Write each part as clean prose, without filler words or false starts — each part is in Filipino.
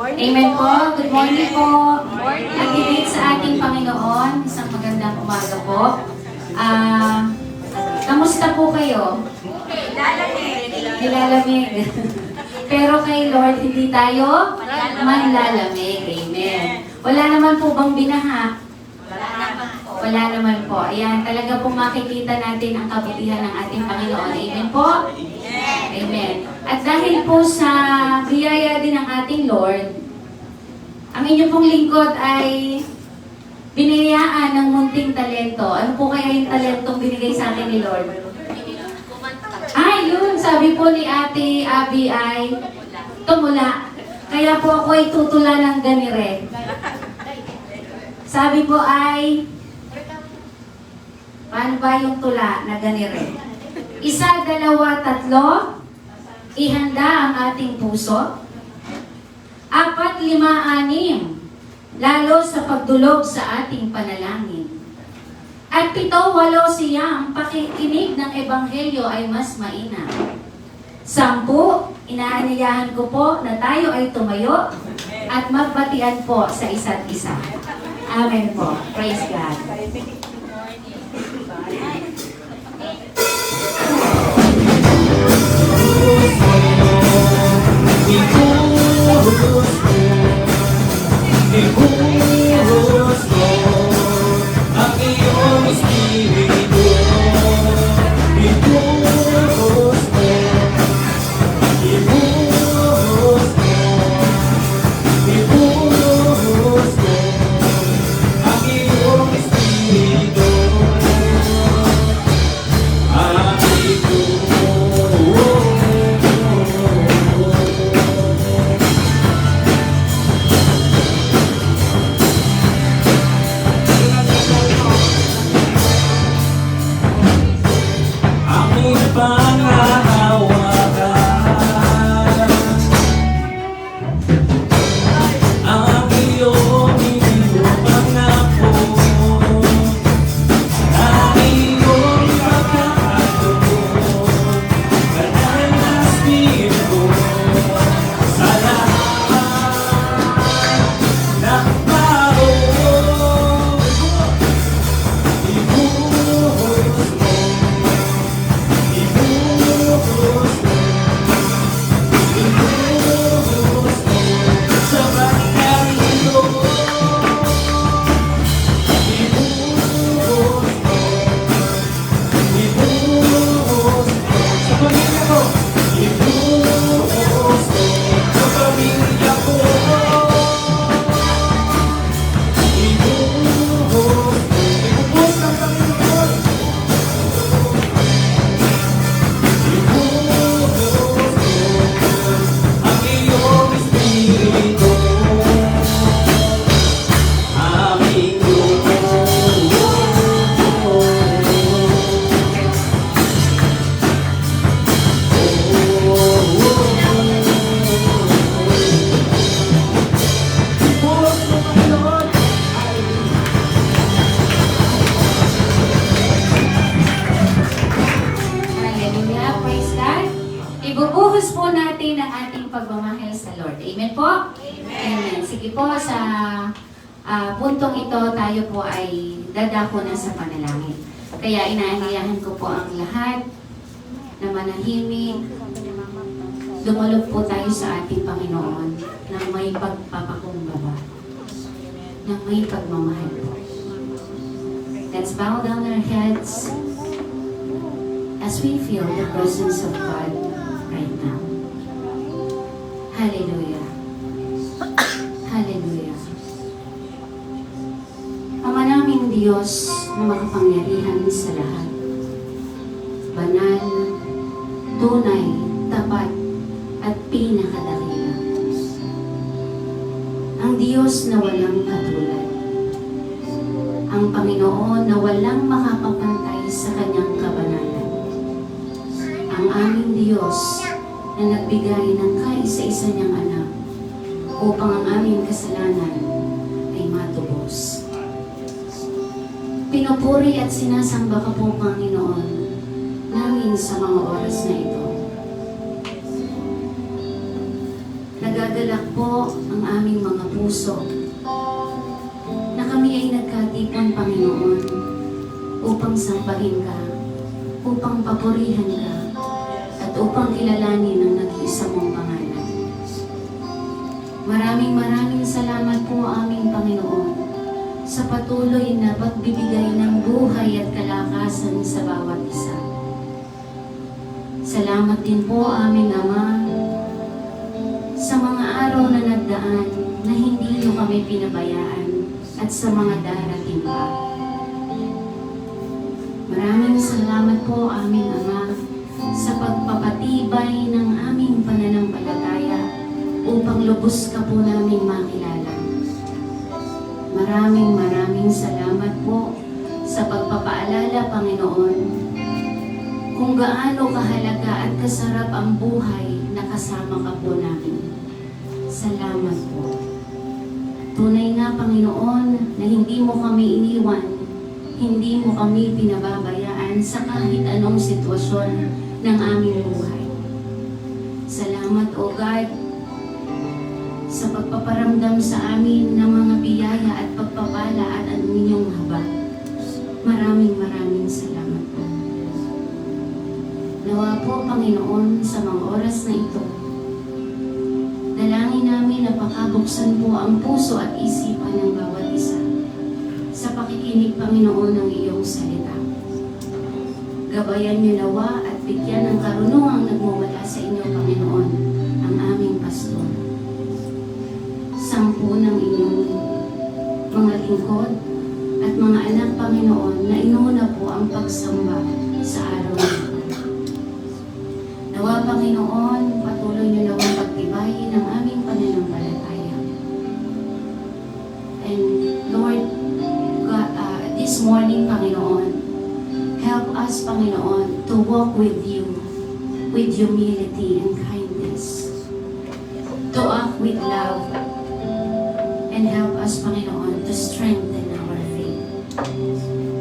Amen po. Good morning po. Nag-ibig sa ating Panginoon. Isang magandang umaga po. Kamusta po kayo? Nilalamig. Pero kay Lord, hindi tayo manlalamig. Amen. Wala naman po bang binaha? Wala naman po. Ayan, talaga pong makikita natin ang kabutihan ng ating Panginoon. Amen po? Amen. At dahil po sa biyaya din ng ating Lord, ang inyong pong lingkod ay biniyayaan ng munting talento. Ano po kaya yung talentong binigay sa atin ni Lord? Ay, yun. Sabi po ni Ate Abby ay tumula. Kaya po ako ay tutula ng ganire. Sabi po ay, paano ba yung tula na ganire? Isa, dalawa, tatlo, ihanda ang ating puso. 4, 5, 6, lalo sa pagdulog sa ating panalangin. At 7, 8, siyam, pakikinig ng Ebanghelyo ay mas mainam. 10, inaanyayahan ko po na tayo ay tumayo at magbatian po sa isa't isa. Amen po. Praise God. Ibubuhos po natin ang ating pagmamahal sa Lord. Amen po? Amen. Sige po, sa puntong ito, tayo po ay dadako na sa panalangin. Kaya inaanyayahan ko po ang lahat na manahimik. Dumulog po tayo sa ating Panginoon ng may pagpapakumbaba, ng may pagmamahal po. Let's bow down our heads as we feel the presence of God right now. Hallelujah. Hallelujah. Ama naming Diyos na makapangyarihan sa lahat, banal, tunay, tapat, at pinakadakila. Ang Diyos na walang katulad. Ang Panginoon na walang makakapantay sa kanyang kabanatan. Ang aming Diyos na nagbigay ng kaisa-isa niyang anak upang ang aming kasalanan ay matubos. Pinupuri at sinasamba ka po, Panginoon, namin sa mga oras na ito. Nagagalak po ang aming mga puso na kami ay nagkatipon, Panginoon, upang sambahin ka, upang papurihan ka, at upang kilalanin ang nag-iisa mong pangalan. Maraming salamat po, aming Panginoon, sa patuloy na pagbibigay ng buhay at kalakasan sa bawat isa. Salamat din po, aming Ama, sa mga araw na nagdaan na hindi niyo kami pinabayaan at sa mga darating pa. Maraming salamat po, aming Ama, sa pagpapatibay ng aming pananampalataya upang lubos ka po naming makilala. Maraming salamat po sa pagpapaalala, Panginoon, kung gaano kahalaga at kasarap ang buhay na kasama ka po namin. Salamat po. Tunay nga, Panginoon, na hindi mo kami iniwan, hindi mo kami pinababayaan sa kahit anong sitwasyon ng aming buhay. Salamat, O God, sa pagpaparamdam sa amin ng mga biyaya at pagpapala at ang inyong habag. Maraming salamat po. Nawa po, Panginoon, sa mga oras na ito, dalangin namin na pakabuksan po ang puso at isipan ng bawat isa sa pakikinig, Panginoon, ng iyong salita. Gabayan niyo nawa at bigyan ng karunungang nagmumula sa inyo, Panginoon, ang aming pastor. Sampu ng inyong mga lingkod at mga anak, Panginoon, na inuna po ang pagsamba sa araw na ito. Nawa, Panginoon, patuloy niyo nawang pagtibayin ang aming pananampalataya. And Lord, God, this morning, Panginoon, help us, Panginoon, to walk with you with humility and kindness, to act with love, and help us, Panginoon, to strengthen our faith,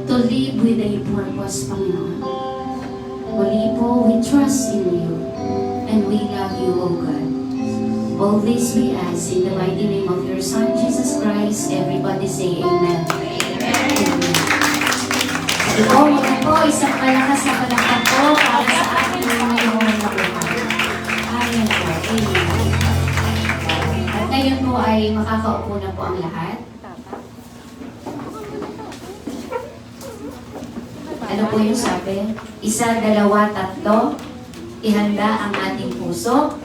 to live with a purpose, Panginoon. Muli po, we trust in you, and we love you, O God. All this we ask in the mighty name of your Son, Jesus Christ. Everybody say Amen. Amen. So, mga po, isang malakas na palakpak po para sa ating mga Panginoon na buhay. Amen po. Amen. At ngayon po ay makakaupo na po ang lahat. Ano po yung sabi? 1, 2, 3, ihanda ang ating puso.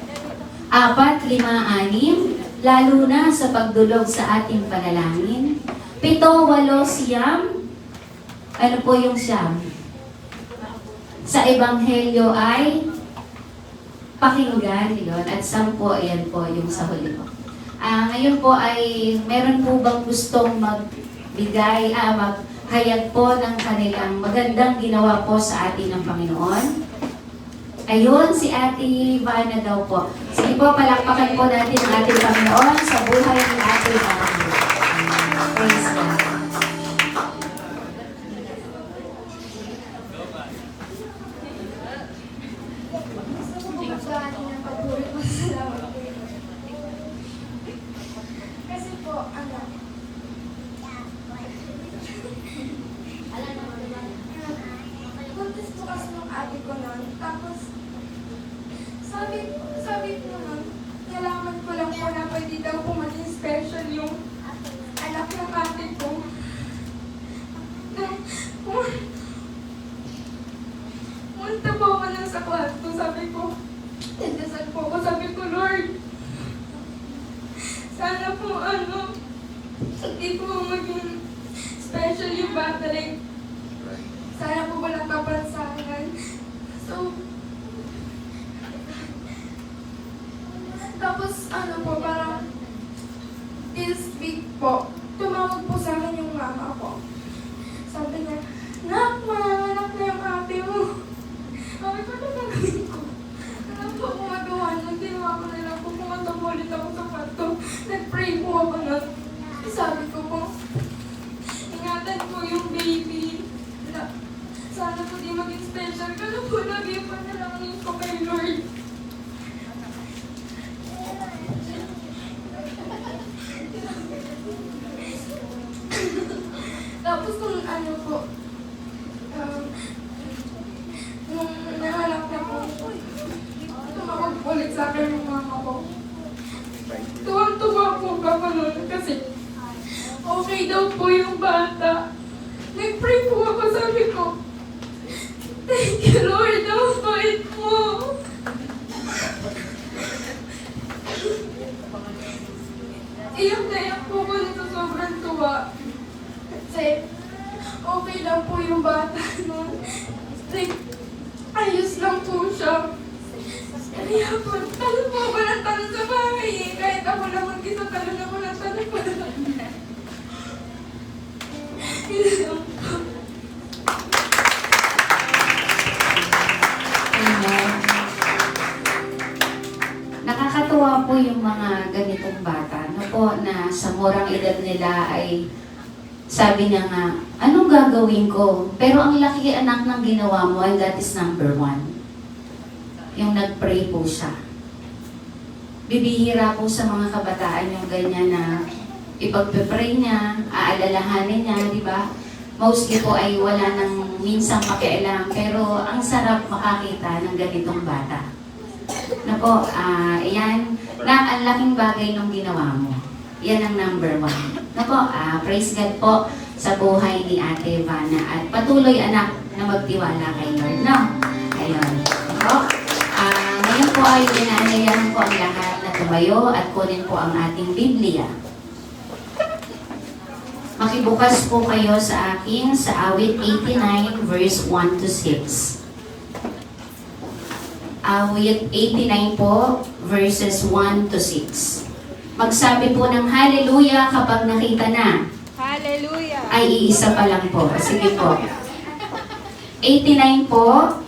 4, 5, 6, lalo na sa pagdulog sa ating panalangin. 7, 8, 9. Ano po yung siyam? Sa Ebanghelyo ay pakinggan yun. At 10, ayan po yung sa huli po. Ngayon po ay meron po bang gustong magbigay, maghayag po ng kanilang magandang ginawa po sa atin ng Panginoon? Ayun, si Ate Ivana daw po. Sige po, palakpakan po natin ang ating Panginoon sa buhay ng Ate Ivana. Praise God. Kasi po, buntis po kasi ng ate ko nun. Tapos, sabi po nun, nalaman ko lang po na pwede daw po maging special yung anak ng ate ko. Punta po ako nun sa kwarto, sabi ko, nagdasal po ako, sabi ko, Lord, sana po hindi po maging special yung battery. Sana po walang kapansanan. So, tapos po, parang this week po, tumawag po sa akin yung mama ko. Sabi niya, Nak, mananganak na yung ate mo. Sabi ko, ano gagawin ko? Ano po ako magawa nun? Ginawa ko na lang po, pumunta po ulit ako sa kwarto. Nag-pray po ako nun. Sabi ko po, ingatan ko yung baby. Sana po di maging special. Ganun po lagi panalangin ko kay Lord. Tapos nung ano po, nung nahanap na po, tumawag po ulit sa akin yung mama ko. Tuwang-tuwa po ako nun kasi okay daw po yung bata. Nag-pray po ako, sabi ko, thank you Lord, ang bait mo. Iyak na iyak po ko nito, sobrang tuwa. Kasi okay lang po yung bata nun. Like, ayos lang po siya. Kaya po, talon po ako ng talon sa bahay eh. Kahit ako lang mag-isa, talon ako ng talon pa lang. Yun lang po. Amen. Nakakatuwa po yung mga ganitong bata, no po, na sa murang edad nila ay sabi niya nga, anong gagawin ko? Pero ang laki anak ng ginawa mo, and that is number one. Yung nag-pray po siya. Bibihira po sa mga kabataan yung ganyan na ipagpe-pray niya, aalalahanin niya, di ba? Mostly po ay wala nang minsang pakialam, pero ang sarap makakita ng ganitong bata. Na po, yan, na ang laking bagay nung ginawa mo. Yan ang number one. Na po, praise God po sa buhay ni Ate Vanna at patuloy anak na magtiwala kay Lord. No? Ayun. Po, ngayon po ay inaanayahan po ang lahat na tumayo at kunin po ang ating Biblia. Makibukas po kayo sa akin sa awit 89 verse 1 to 6. Awit 89 po, verses 1 to 6. Magsabi po ng hallelujah kapag nakita na. Hallelujah. Ay, iisa pa lang po. Sige po. 89 po,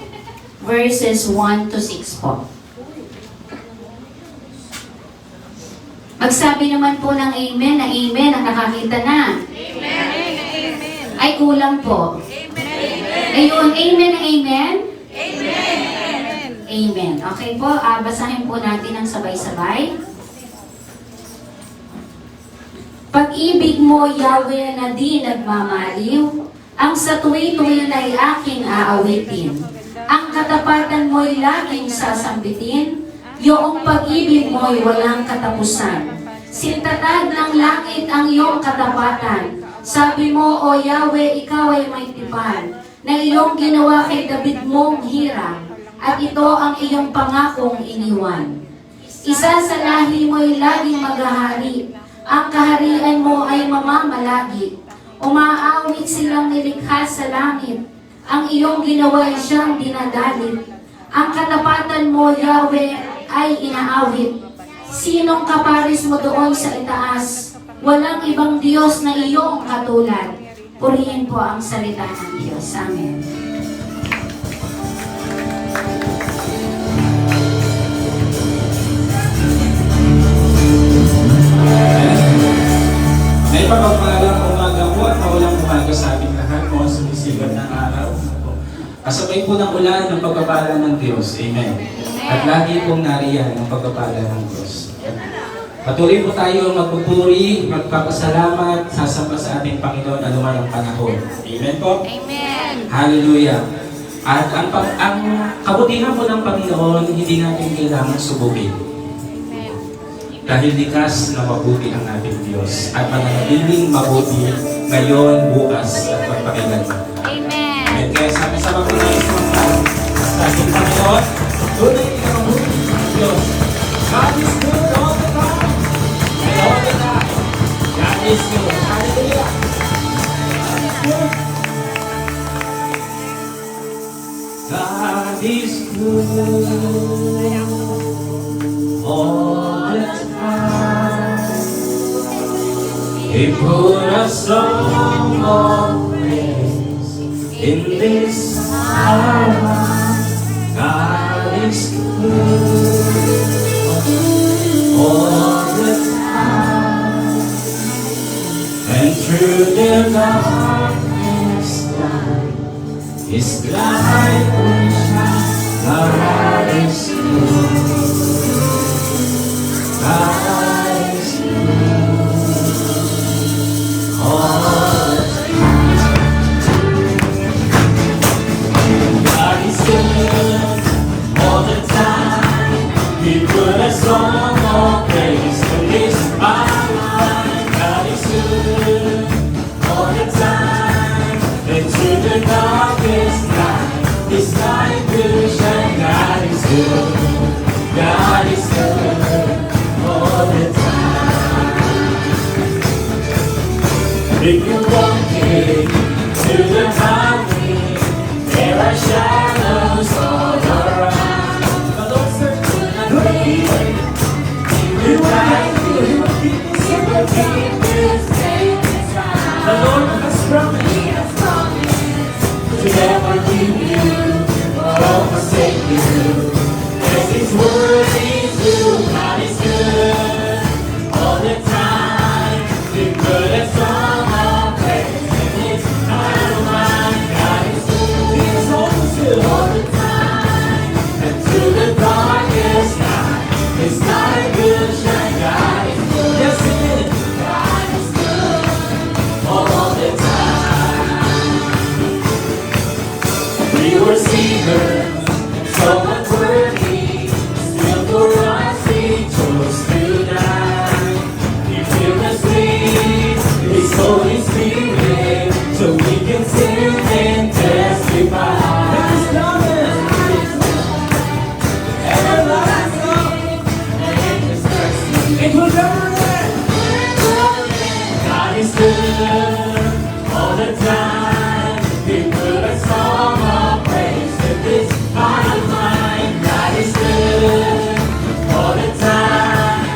verses 1 to 6 po. Magsabi naman po ng amen na amen ang nakakita na. Amen. Amen. Ay, kulang po. Amen. Ayun, amen na amen? Amen. Amen. Okay po, basahin po natin ang sabay-sabay. Pag-ibig mo, Yahweh, na di nagmamaliw, ang sa tuwi-tuwi ay aking aawitin. Ang katapatan mo'y laging sasambitin, yoong pag-ibig mo'y walang katapusan. Sintatag ng langit ang iyong katapatan. Sabi mo, O Yahweh, ikaw ay may tipan, na iyong ginawa kay David mong hirang, at ito ang iyong pangakong iniwan. Isa sa lahi mo'y laging maghahari, ang kaharian mo ay mamamalagi. Umaawit silang nilikha sa langit, ang iyong ginawa ay siyang dinadalit. Ang katapatan mo, Yahweh, ay inaawit. Sinong kaparis mo doon sa itaas? Walang ibang Diyos na iyong katulad. Purihin po ang salita ng Diyos. Amen. May pagpapagalang umaga po at mawalang umaga sa ating lahat po sa sumisigat ng araw. Kasabay po ng ulan ng pagpapala ng Diyos. Amen. At lagi pong nariyan ng pagpapala ng Diyos. Patuloy po tayo magpupuri, magpapasalamat, sasamba sa ating Panginoon anuman ang panahon. Amen po? Amen. Hallelujah. At ang kabutihan po ng Panginoon, hindi natin kailangan subukin. Dahil likas na mabuti ang ating Diyos at mananatiling mabuti ngayon, bukas at magpakilanman. Amen. Amen. Kaya sama-sama po tayo sa ating Panginoon. Tunay na mabuti ang Diyos. God is good all the time. And all the time. God is good. Hallelujah. God is good all the time. He put a song of praise in this hour. God is good all the time. And through the darkness light, His light will shine. God is good. God is good all the time. If you're walking to the highway, there are shadows all around. The Lord said, "Look here, you right here, He will keep this safe inside." The Lord has promised to never leave you or forsake you. Yes, His word is true, God is good all the time. The good and strong all praise, and it's not mine. God is good, He is always good all the time. And through the darkest night, His light will shine. God is good, yes it is. God is good all the time. We were sinners, so unworthy, still for us He chose to die. He filled us with His Holy Spirit, so we can sing and testify. His love is everlasting, and His mercy it will never end. God is good all the time. He put a song of praise in this heart of mine. God is good all the time.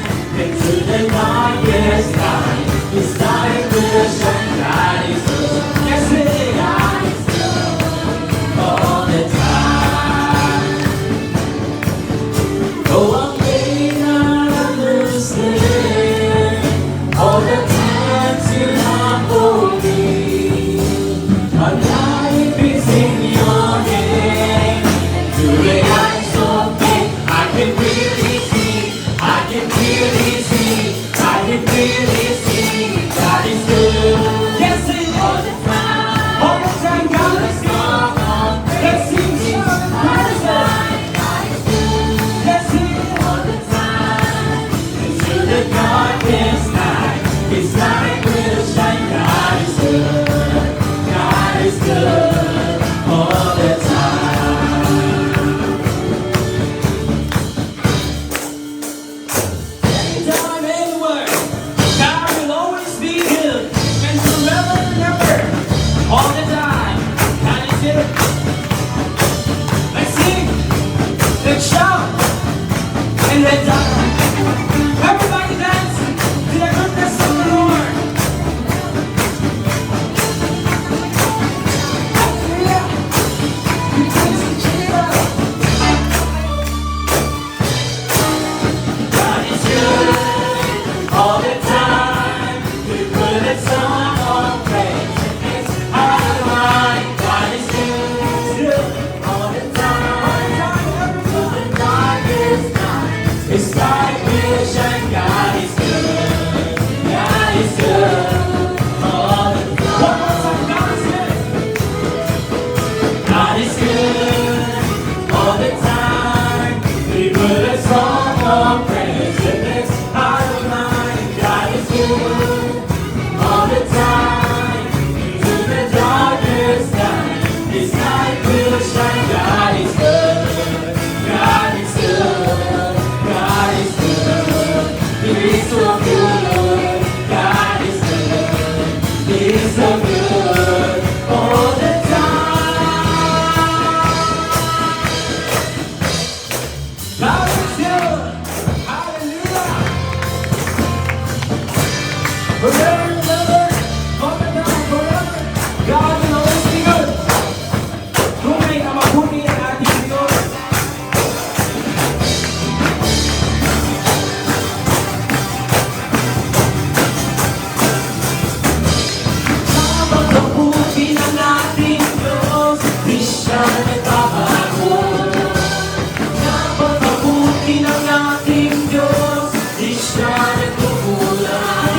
Into the darkest night, His light will shine. God is good, yes it is. God is good all the time. Though I may not understand all the times You have hold me, my life is in Your hand. And through the eyes of faith, I can really see, I can really see, I can really see. God is good, yes it is. All the time, God is good. Yes He is. God is good, yes He is. All the time, into the darkest night, His light will shine. God is good, God is good all the time. Anytime, anywhere, God will always be good, and forever and ever, all the time. God is good. Let's sing, let's shout, and let's dance. Everybody dance to the goodness of the Lord. Hallelujah. We praise you, Jesus. God is good all the time. We put a song of praise in His heart of mine. God is good all the time. Through the darkest night, His light will shine. God is good. God is good all the time. One more time, God is good. God is good all the time. We put a song of praise in His heart of mine. God is good all the time. Through the darkest night, His light will shine. God is good. God is good. God is good. He is so good. God is good. He is so good all the time. God is good. Hallelujah. Forever and ever, up and down forever. God will always be good. Tunay na mabuti ang ating Diyos. Napakabuti ng ating Diyos, di siya nagbabago. Napakabuti ng ating Diyos, di siya nagkukulang.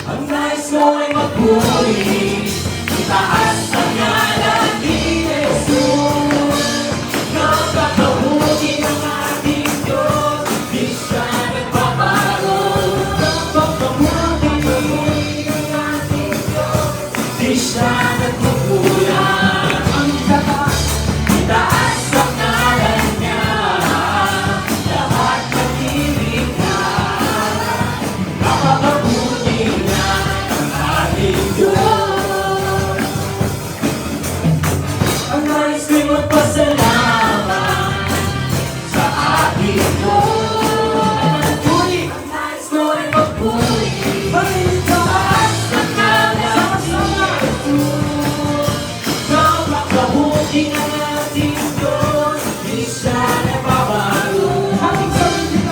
Ang nais mo ay magpuri, itaas ang ngalan ni Jesus. Napakabuti ng ating Diyos, di siya nagbabago. Napakabuti ng ating Diyos, di siya nagkukulang. Ang itaas ang ngalan niya, lahat natiligna. Napakabuti na ang ating Diyos. Ang nais ko'y magpasalamat sa ating Diyos. Puri, ang nais ko'y magpuri, itaas ang ngalan ni Jesus. Napakabuti ng ating Diyos, di siya nagbabago.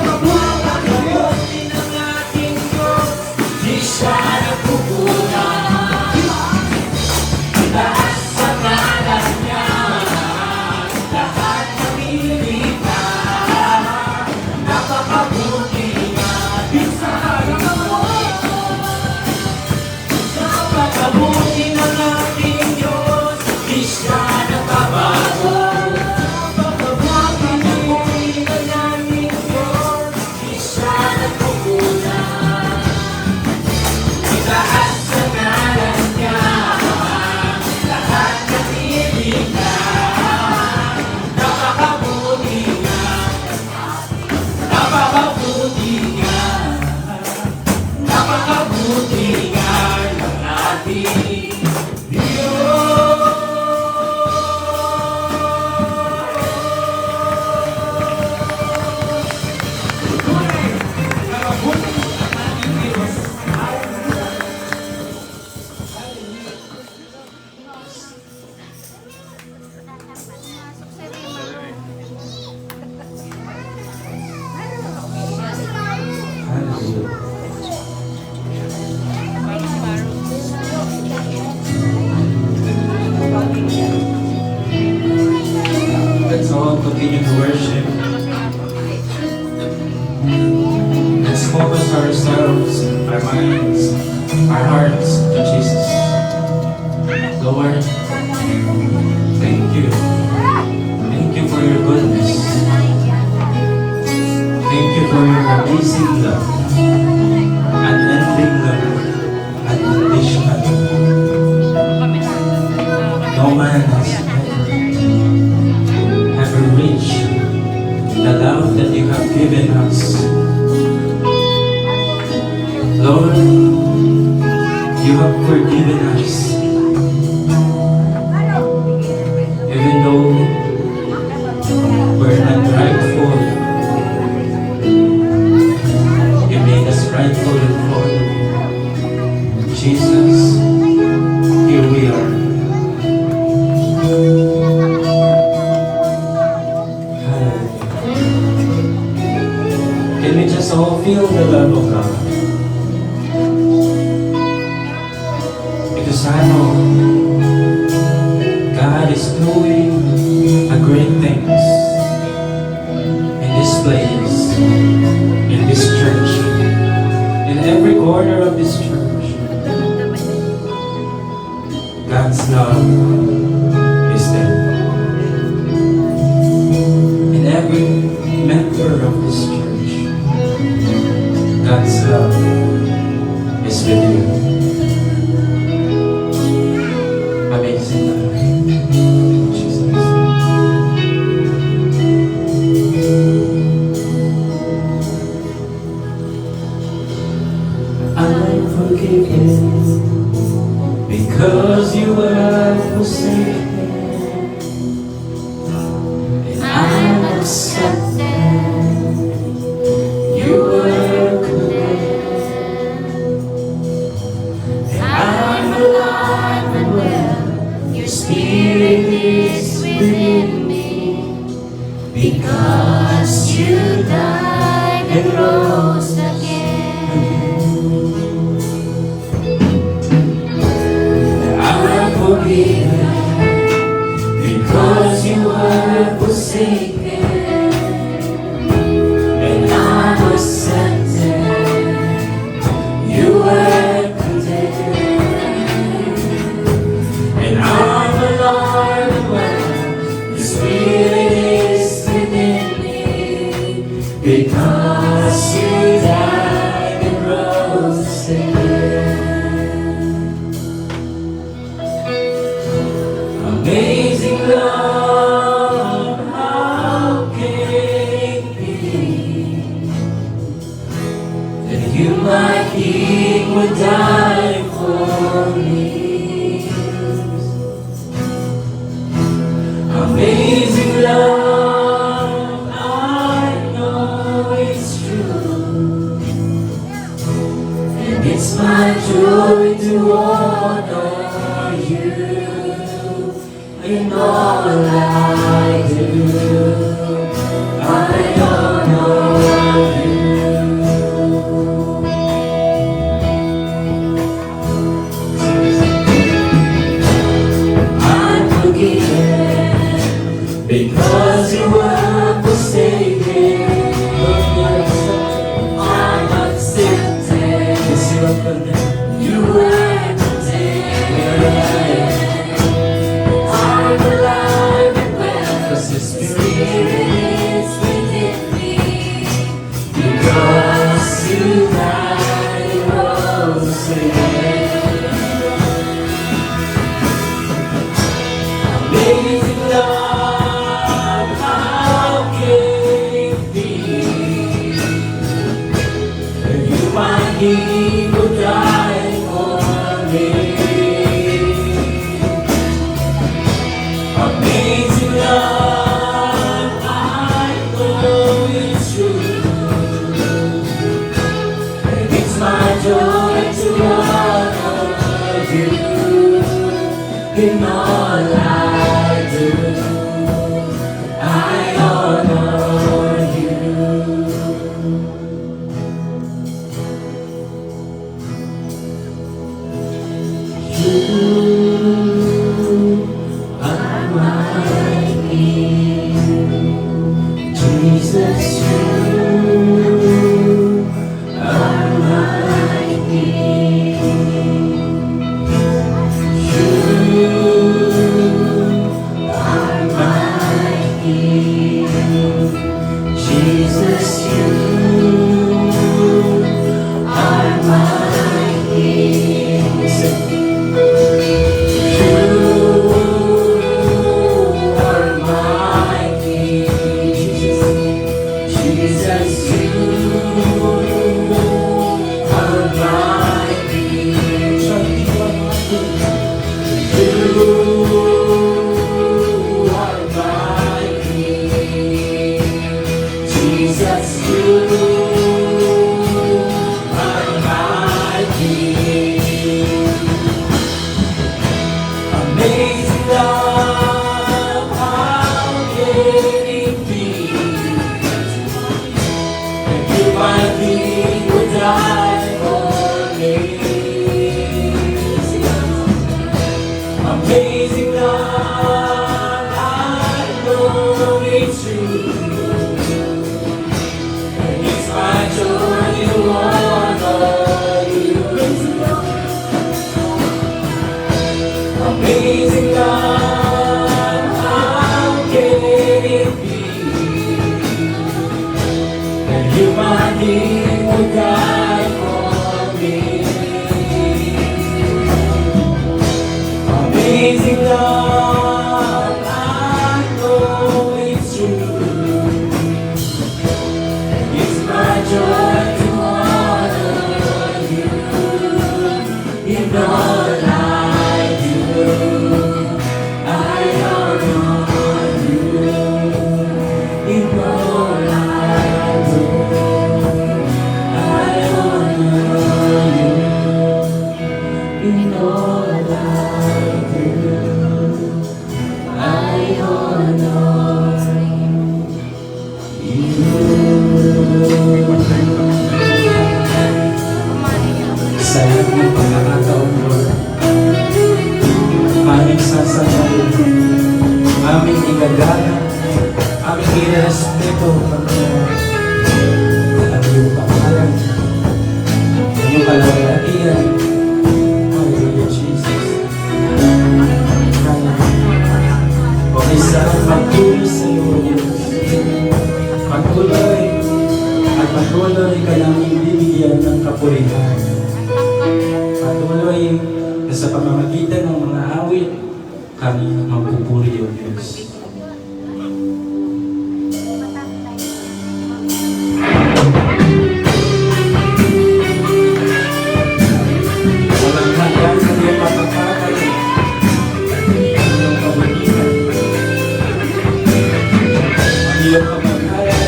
Napakabuti ng ating Diyos, di siya nagkukulang. Itaas ang ngalan niya, lahat namimita. Napakabuti nga, di siya nagbabago. Napakabuti ng ating Diyos, di siya nagbabago. Napakabuti ng ating Diyos, di siya nagkukulang. Itaas ang ngalan niya, lahat natiligna. Napakabuti nga, napakabuti nga, napakabuti nga ng ating Diyos. Hallelujah. Let's all continue to worship. Let's focus ourselves, our minds, our hearts to Jesus. Lord, thank you. Thank you for your goodness. Thank you for your amazing love, unending love, unconditional. No man has ever reached the love that you have given us. Lord, you have forgiven us. Even though we're not rightful, you made us rightful before you. Jesus, here we are. Can we just all feel the love of God? Because I know God is doing a great things in this place, in this church, in every corner of this church. God's love is there. In every member of this church, God's love is with you. Amazing love. Jesus. I'm forgiven because you were forsaken. And I'm accepted. You were condemned. And I'm alive and well. Your spirit is within me. Because you died and rose again. I'm forgiven because you were forsaken. And I'm accepted. Because you died and rose again. Amazing love, how can it be that you, my King, would die for me? Amazing love, I know it's true, and it's my joy to honor you in all I do. I honor you. I'm forgiven because your word was taken. I'm accepted. You were condemned. I'm alive and well, 'cause your spirit is within me. Because you died and rose again. Amazing love, how can it be that you, my King, would die for me? Amazing love, I know it's true, and it's my joy to honor you in all I do. I honor you. You are my King, Jesus. You are my King. You are my King, Jesus. You are my King. You are my King, Jesus. You are my King. You are my King, Jesus. You are my King. Amazing love, how can it be that you, my King, would die for me? Amazing love, I know it's true, and it's my joy to honor you. Amazing love, how can it be that you, my King, would die for me? Amazing love, I know it's true, and it's my joy to honor you in all I do. I honor you in all I do. I honor you in all I do. patuloy ka namin bibigyan ng kapurihan. Patuloy na sa pamamagitan ng mga awit, kami magpupuri o Diyos. Walang hanggan sa iyong pagpapakal, ang iyong kabutihan, ang iyong kamaghalan,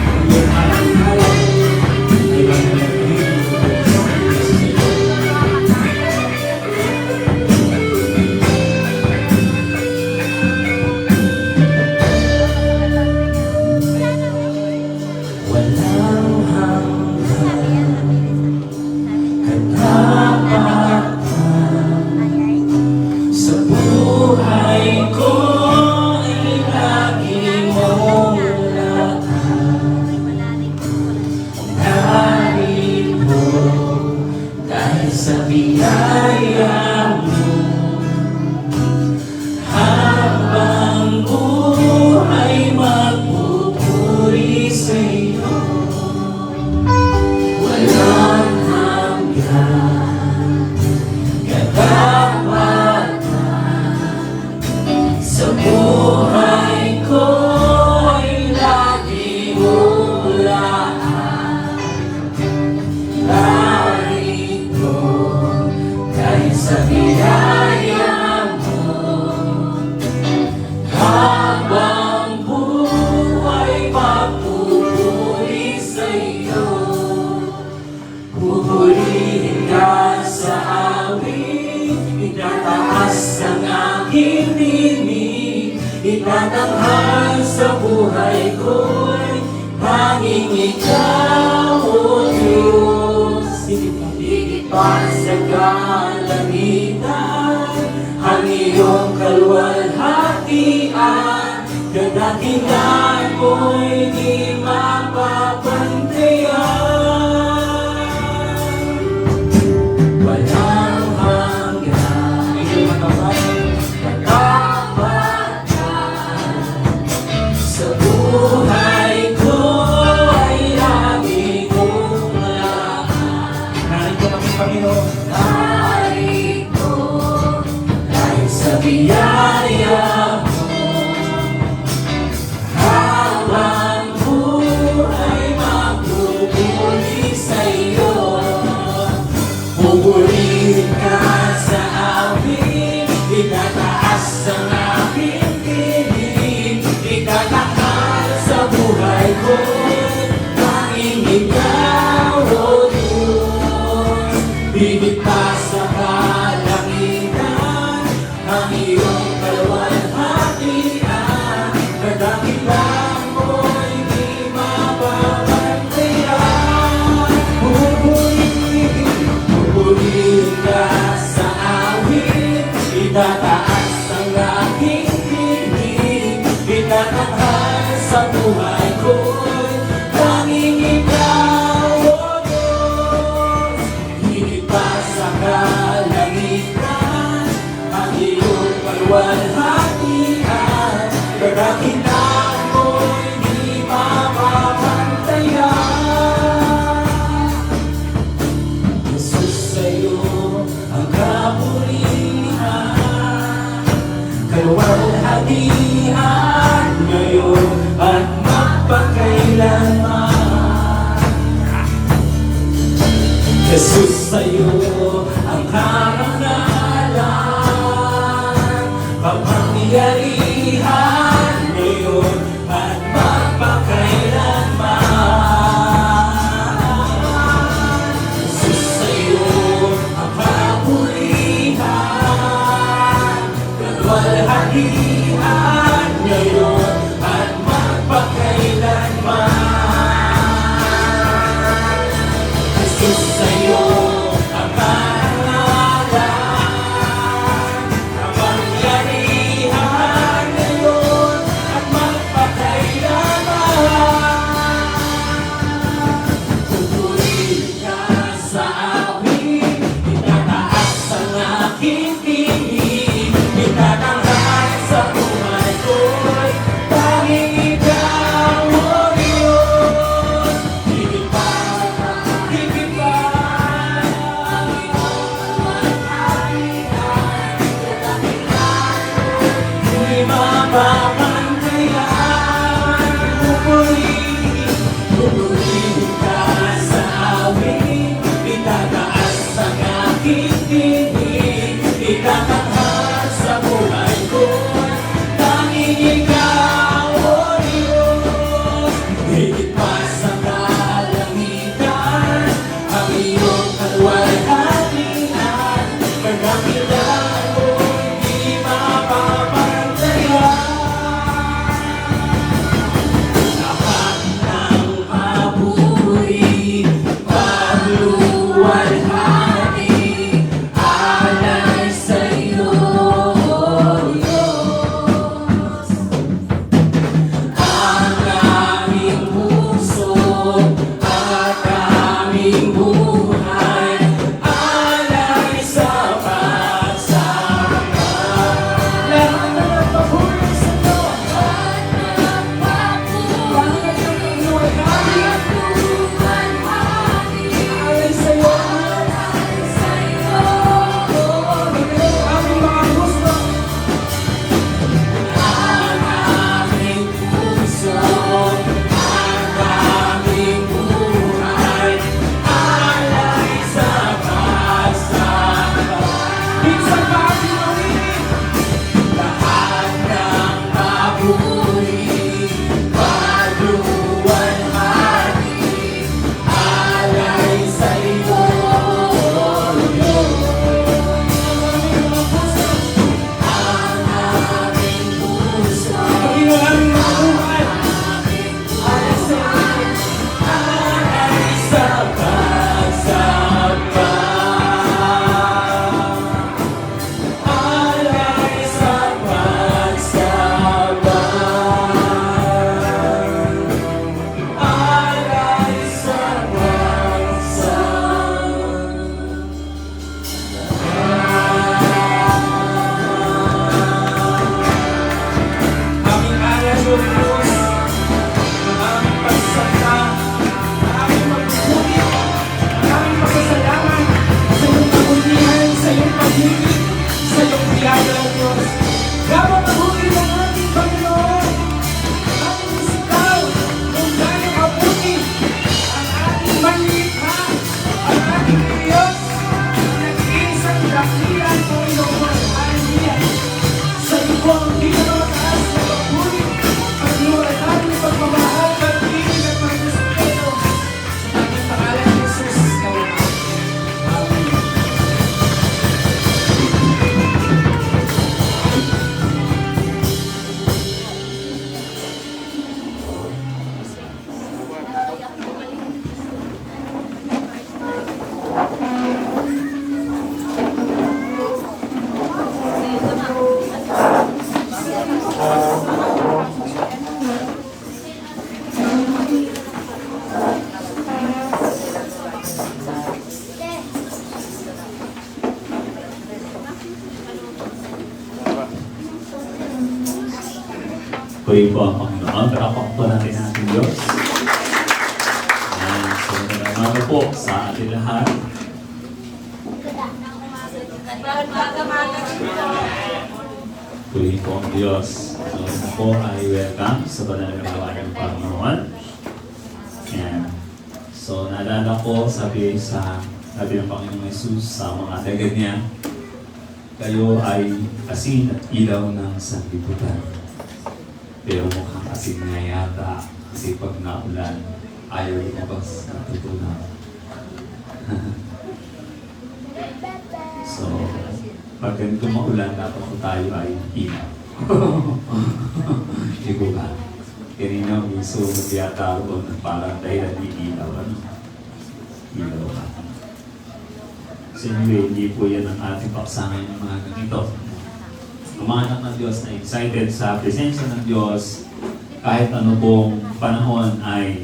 ang iyong alang-alang, ay mga nagbibigay sa iyo. Walang hanggan, katapatan sa buhay ko ay lagi mong narito dahil sa biyaya mo habang buhay magpupuri sa iyo. Walang hanggan, katapatan sa buhay ko ay lagi mong lahat. Narito dahil sa biyaya mo habang buhay magpupuri sa iyo. Pupurihin ka sa awit, itataas ang aking tinig, itatanghal sa buhay ko'y hanging ikaw, O Diyos. Higit pa sa kalangitan, ang iyong kaluwalhatian, kadakilan mo'y di mapapantayan. Walang hanggan, katapatan sa buhay ko ay lagi kong lahat. Narito kami, Panginoon. Narito dahil sa biyaya mo habang buhay magpupuri sa iyo. Pupurihin ka sa awit, itataas ang aking tinig, itatakal sa buhay ko, tanging ikaw, O Diyos. Higit pa sa kalangitan, ang iyong kaluwalhatian, kadakilan mo'y di mapapantayan. Pupurihin ka sa awit, itataas ang aking tinig, itatakal sa buhay ko'y tanging ikaw, O Diyos. Higit pa sa kalangitan, ang iyong kaluwalhatian, kadakilan mo'y di mapapantayan. Jesus, sa'yo ang kapurihan, kaluwalhatian ngayon at magpakailanman. Jesus, sa'yo ang karangalan, kapangyarihan ngayon at magpakailanman. Jesus, sa'yo ang kapurihan, kaluwalhatian ngayon at magpakailanman. Jesus, sa'yo ang karangalan, kapangyarihan ngayon at magpakailanman. Pupurihin ka sa awit, itataas ang aking tinig, itatanghal sa buhay ko'y tanging ikaw, O Diyos. Higit Purihin po ang Panginoon. Parapak po natin ang ating Diyos. Ayan. So, nagamaga po sa ating lahat. Purihin po ang Diyos. So, ito po ay welcome sa banal na gawain ng Panginoon. Ayan. So, naalala ko, sabi ng Panginoong Jesus sa mga tagad niya, kayo ay asin at ilaw ng sanlibutan. Pero mukhang asin nga yata kasi pag naulan, ayaw lumabas na tutunaw. So, pag ganito maulan, dapat po tayo ay ilaw. Hindi ko ba? Kanina miso magyata roon na parang dahil ilaw. Ano? Ilaw ka. So anyway, hindi po yan ang ating paksangan ng mga ganito. Ang mga anak ng Diyos na excited sa presensya ng Diyos, kahit ano pong panahon ay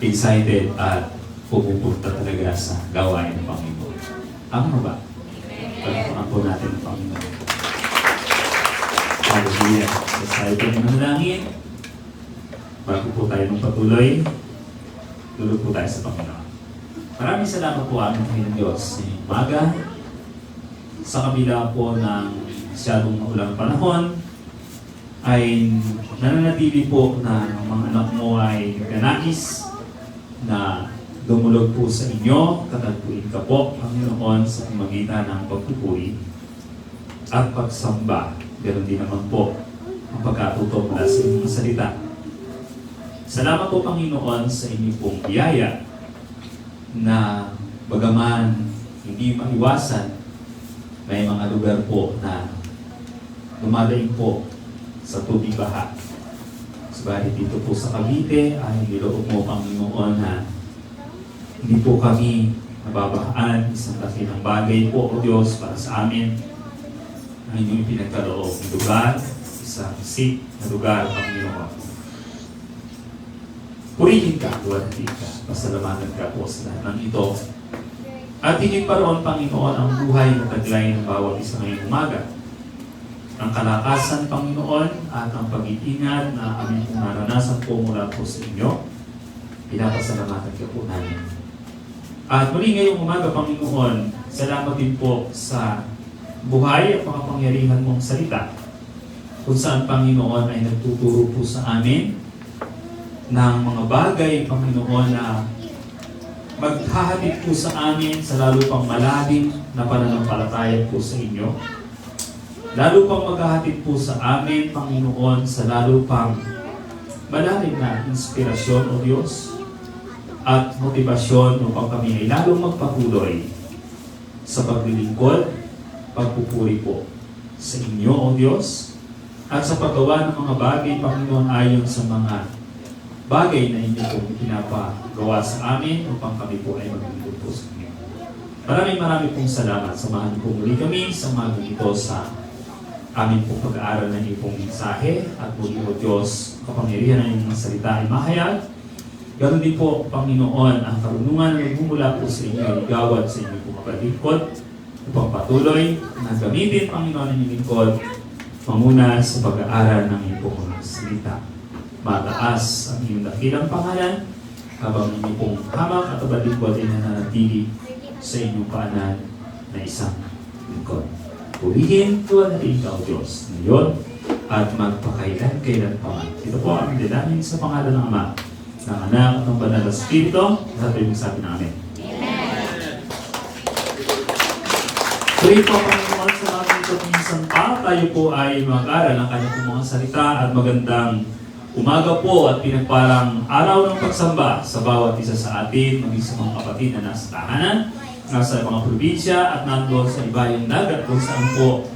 excited at pupunta talaga sa gawain ng Panginoon. Tama ba? Pagpapakan po natin ang Panginoon. Hallelujah. So tayo po ng manalangin. Bago po tayo ng patuloy, tulog po tayo sa Panginoon. Maraming salamat po aming Panginoon Diyos sa inyong umaga. Sa kabila po ng masyadong maulang panahon, ay nananatili po na ang mga anak mo ay nagnanais na dumulog po sa inyo, tatagpuin ka po, Panginoon, sa pamagitan ng pagpupuri at pagsamba. Ganon din naman po ang pagkatuto mula sa inyong salita. Salamat po, Panginoon, sa inyong pong biyaya na bagaman hindi maiwasan, may mga lugar po na lumalaing po sa tubig baha. Subalit dito po sa Cavite ay niloob mo, Panginoon, na hindi po kami nababahaan. Isang laki ng bagay po, O Diyos, para sa amin ang inyong pinagkaloob ng lugar, isang safe na lugar, Panginoon. Purihin ka, tuwalhati ka, pasalamatan ka po sa lahat ng ito. At higit pa roon, Panginoon, ang buhay na taglay ng bawat isa ngayong umaga. Ang kalakasan, Panginoon, at ang pag-iingat na aming naranasan po mula po sa inyo, pinapasalamatan ka po namin. At muli ngayong umaga, Panginoon, salamat din po sa buhay at makapangyarihan mong salita, kung saan, Panginoon, ay nagtuturo po sa amin ng mga bagay, Panginoon, na maghahatid po sa amin sa lalo pang malalim na pananampalataya po sa inyo. Lalo pang maghahatid po sa amin, Panginoon, sa lalo pang malalim na inspirasyon, O Diyos, at motibasyon upang kami ay lalong magpatuloy sa paglilingkod, pagpupuri po sa inyo, O Diyos, at sa paggawa ng mga bagay, Panginoon, ayon sa mga bagay na inyo po pinapagawa sa amin upang kami po ay maglingkod po sa inyo. Maraming pong salamat. Samahan po muli kami sa mga ito sa amin pong pag-aaral ng iyong mensahe at muli, O Diyos, kapangyarihan ng iyong salita ay mahayag. Ganon din po, Panginoon, ang karunungan na nagmumula po sa inyo, igawad sa inyo po maglingkod upang patuloy na gamitin, Panginoon, ang inyong lingkod panguna sa pag-aaral ng iyong pong salita. Mataas ang iyong dakilang pangalan habang inyong pong hamak at abalingkod ay nananatili sa inyong paanan na isang lingkod. Purihin, tuwalhatiin ka, O Diyos, ngayon at magpakailan-kailan pa. Ito po ang dinamit sa pangalan ng Ama, ng Anak at ng Banal na Espiritu, at ito yung sabi namin. Purihin po, Panginoon, sa mga ito minsan pa, tayo po ay mag-aral ng kanyang mga salita at magandang umaga po at pinagparang araw ng pagsamba sa bawat isa sa atin, maging sa mga kapatid na nasa tahanan, nasa mga probinsya at nandoon sa ibayong dagat kung saan po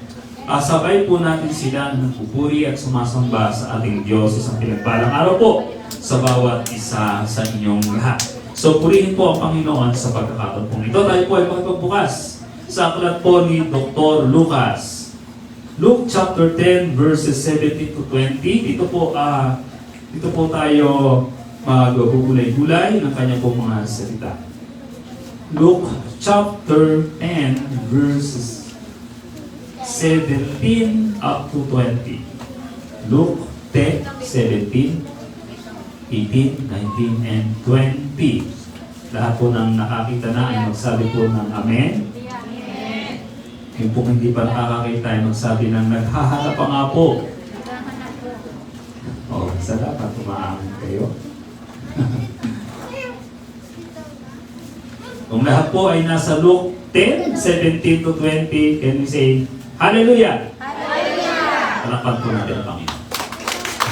sabay po natin sila nagpupuri at sumasamba sa ating Diyos. Isang pinagparang araw po sa bawat isa sa inyong lahat. So purihin po ang Panginoon sa pagkakataon po ito. Tayo po ay magpagbukas sa aklat po ni Dr. Lucas. Luke chapter 10 verses 17 to 20. Dito po tayo magbubulay-bulay ng kanya pong mga salita. Luke chapter 10 verses 17 up to 20. Luke 10, 17, 18, 19, and 20. Lahat po ng nakakita na ay magsabi po ng Amen. Yung po hindi pa nakakakita ay magsabi ng naghahanap pa nga po. Oh, salamat, umaamin kayo. Kung lahat po ay nasa Luke 10, 17 to 20, can we say, Hallelujah! Hallelujah! Palapan po natin ang Panginoon.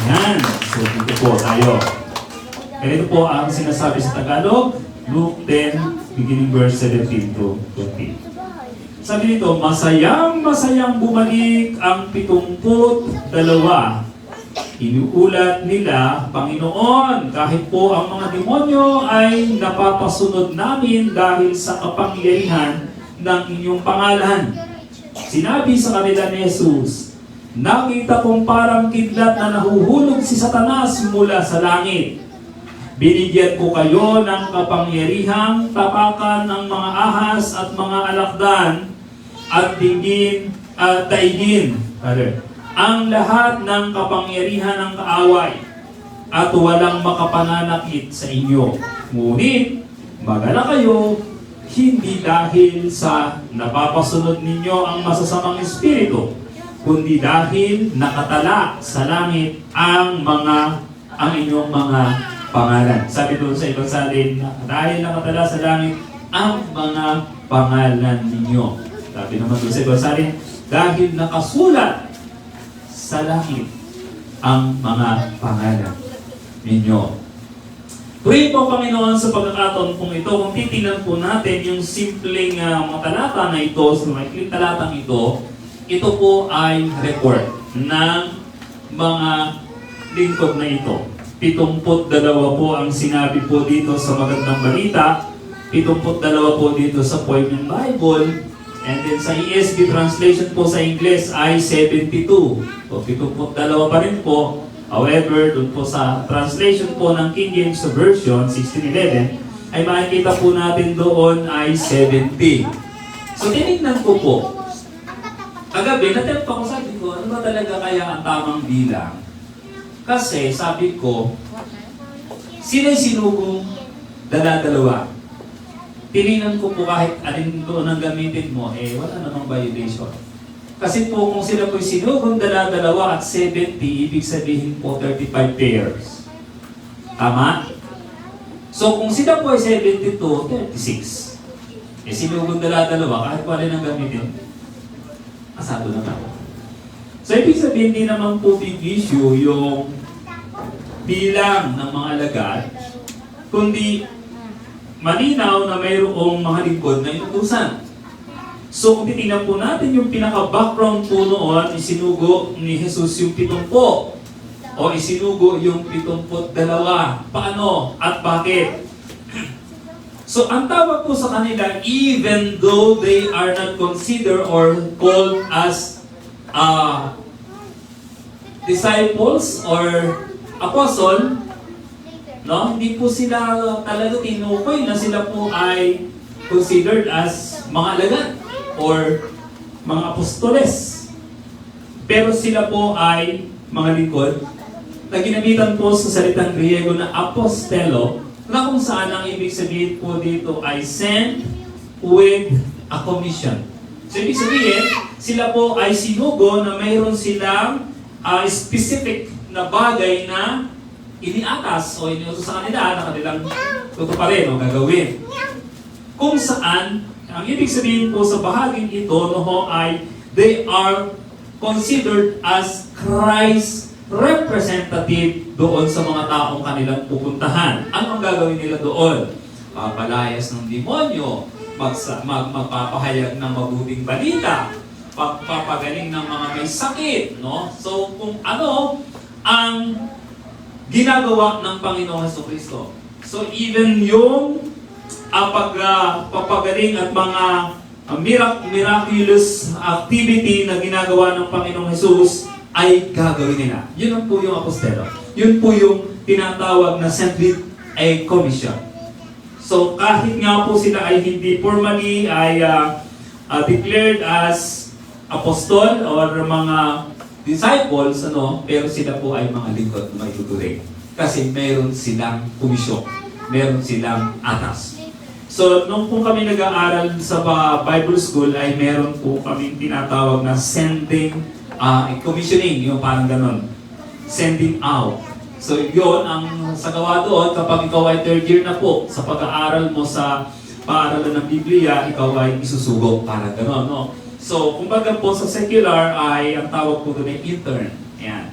Yan. So, dito po tayo. Ganito po ang sinasabi sa Tagalog, Luke 10, beginning verse 17 to 20. Sabi dito, masayang bumalik ang 72. Inuulat nila, Panginoon, kahit po ang mga demonyo ay napapasunod namin dahil sa kapangyarihan ng inyong pangalan. Sinabi sa kanila ni Jesus, nakita kong parang kidlat na nahuhulog si Satanas mula sa langit. Binigyan ko kayo ng kapangyarihang tapakan ng mga ahas at mga alakdan at daigin. Ang lahat ng kapangyarihan ng kaaway at walang makapananakit sa inyo. Ngunit, magala kayo, hindi dahil sa napapasunod ninyo ang masasamang espiritu, kundi dahil nakatala sa langit ang inyong mga pangalan. Sabi doon sa ibang salin, dahil nakatala sa langit ang mga pangalan ninyo. Sabi naman doon sa ibang salin, dahil nakasulat sa langit ang mga pangalan ninyo. Pray po, Panginoon, sa pagkakataon pong ito, kung titingnan po natin yung simpleng mga talata na ito, sa maikling talatang ito po ay record ng mga lingkod na ito. 72 po ang sinabi po dito sa Magandang Balita, 72 po dito sa Poimen Bible, and then sa ESV translation po sa Ingles ay 72. So 72 pa rin po. However, doon po sa translation po ng King James Version 1611 ay makikita po natin doon ay 70. So tinignan ko po. Kagabi, natempt ako, sabi ko, ano ba talaga kaya ang tamang bilang? Kasi sabi ko, sila'y sinugong dala-dalawa. Tinignan ko po kahit alin doon ang gamitin mo, wala namang violation. Kasi po kung sila po'y sinugong dala-dalawa at 70, ibig sabihin po 35 pairs. Tama? So kung sila po ay 72, 36. Sinugong dala-dalawa, kahit wala nang gamitin, asado na ako. So ibig sabihin, hindi naman po big issue yung bilang ng mga alagad, kundi malinaw na mayroong mga lingkod na inutusan. So kung titingnan po natin yung pinaka-background po noon, isinugo ni Jesus yung 70 o isinugo yung 72. Paano at bakit? So ang tawag po sa kanila, even though they are not considered or called as disciples or apostle, no? Hindi po sila talaga tinukoy na sila po ay considered as mga alagad or mga apostoles. Pero sila po ay mga lingkod na ginamitan po sa salitang Griego na apostelo, na kung saan ang ibig sabihin po dito ay sent with a commission. So ibig sabihin, sila po ay sinugo na mayroon silang specific na bagay na iniatas o iniutos sa kanila na kanilang tutuparin o gagawin. Kung saan, ang ibig sabihin po sa bahaging ito ay they are considered as Christ's representative doon sa mga taong kanilang pupuntahan. Ano ang gagawin nila doon? Papalayas ng demonyo, magpapahayag ng mabuting balita, pagpapagaling ng mga may sakit, no? So kung ano ang ginagawa ng Panginoong Jesucristo. So even yung pagpapagaling at mga miraculous activity na ginagawa ng Panginoong Jesus ay gagawin nila. Yun po yung apostelo. Yun po yung tinatawag na sent with a commission. So kahit nga po sila ay hindi formally ay declared as apostol or mga disciples, pero sila po ay mga lingkod na maituturing. Kasi meron silang komisyon, meron silang atas. So, nung po kami nag-aaral sa Bible School, ay meron po kami tinatawag na sending, commissioning, yung parang ganon. Sending out. So, yun, ang sa gawa doon, kapag ikaw ay third year na po, sa pag-aaral mo sa paaralan ng Biblia, ikaw ay isusugo, parang ganon, no? So, kumbaga po sa secular ay, ang tawag po doon ay intern. Ayan.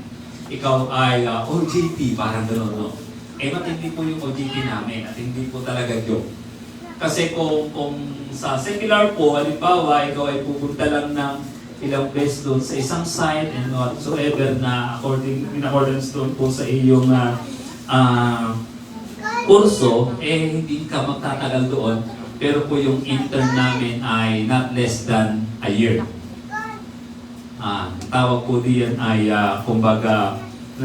Ikaw ay OJT, parang ganon, no? Matindi po yung OJT namin at hindi po talaga joke. Kasi kung sa secular po, halimbawa, ikaw ay pupunta lang ng ilang beses doon sa isang site and whatsoever na in accordance doon po sa iyong kurso, hindi ka magtatagal doon. Pero po yung intern namin ay not less than a year. Tawag po diyan ay kumbaga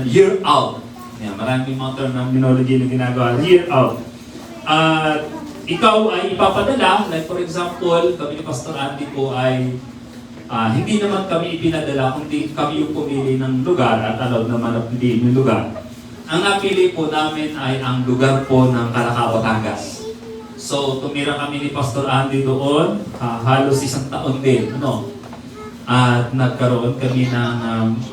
year out. Yan, maraming mga terminology na ginagawa, year out. Ikaw ay ipapadala, like for example, kami ni Pastor Andy po ay hindi naman kami ipinadala, kundi kami yung pumili ng lugar at allowed naman na piliin yung lugar. Ang napili po namin ay ang lugar po ng Calacao, Batangas. So, tumira kami ni Pastor Andy doon, halos isang taon din, At nagkaroon kami ng,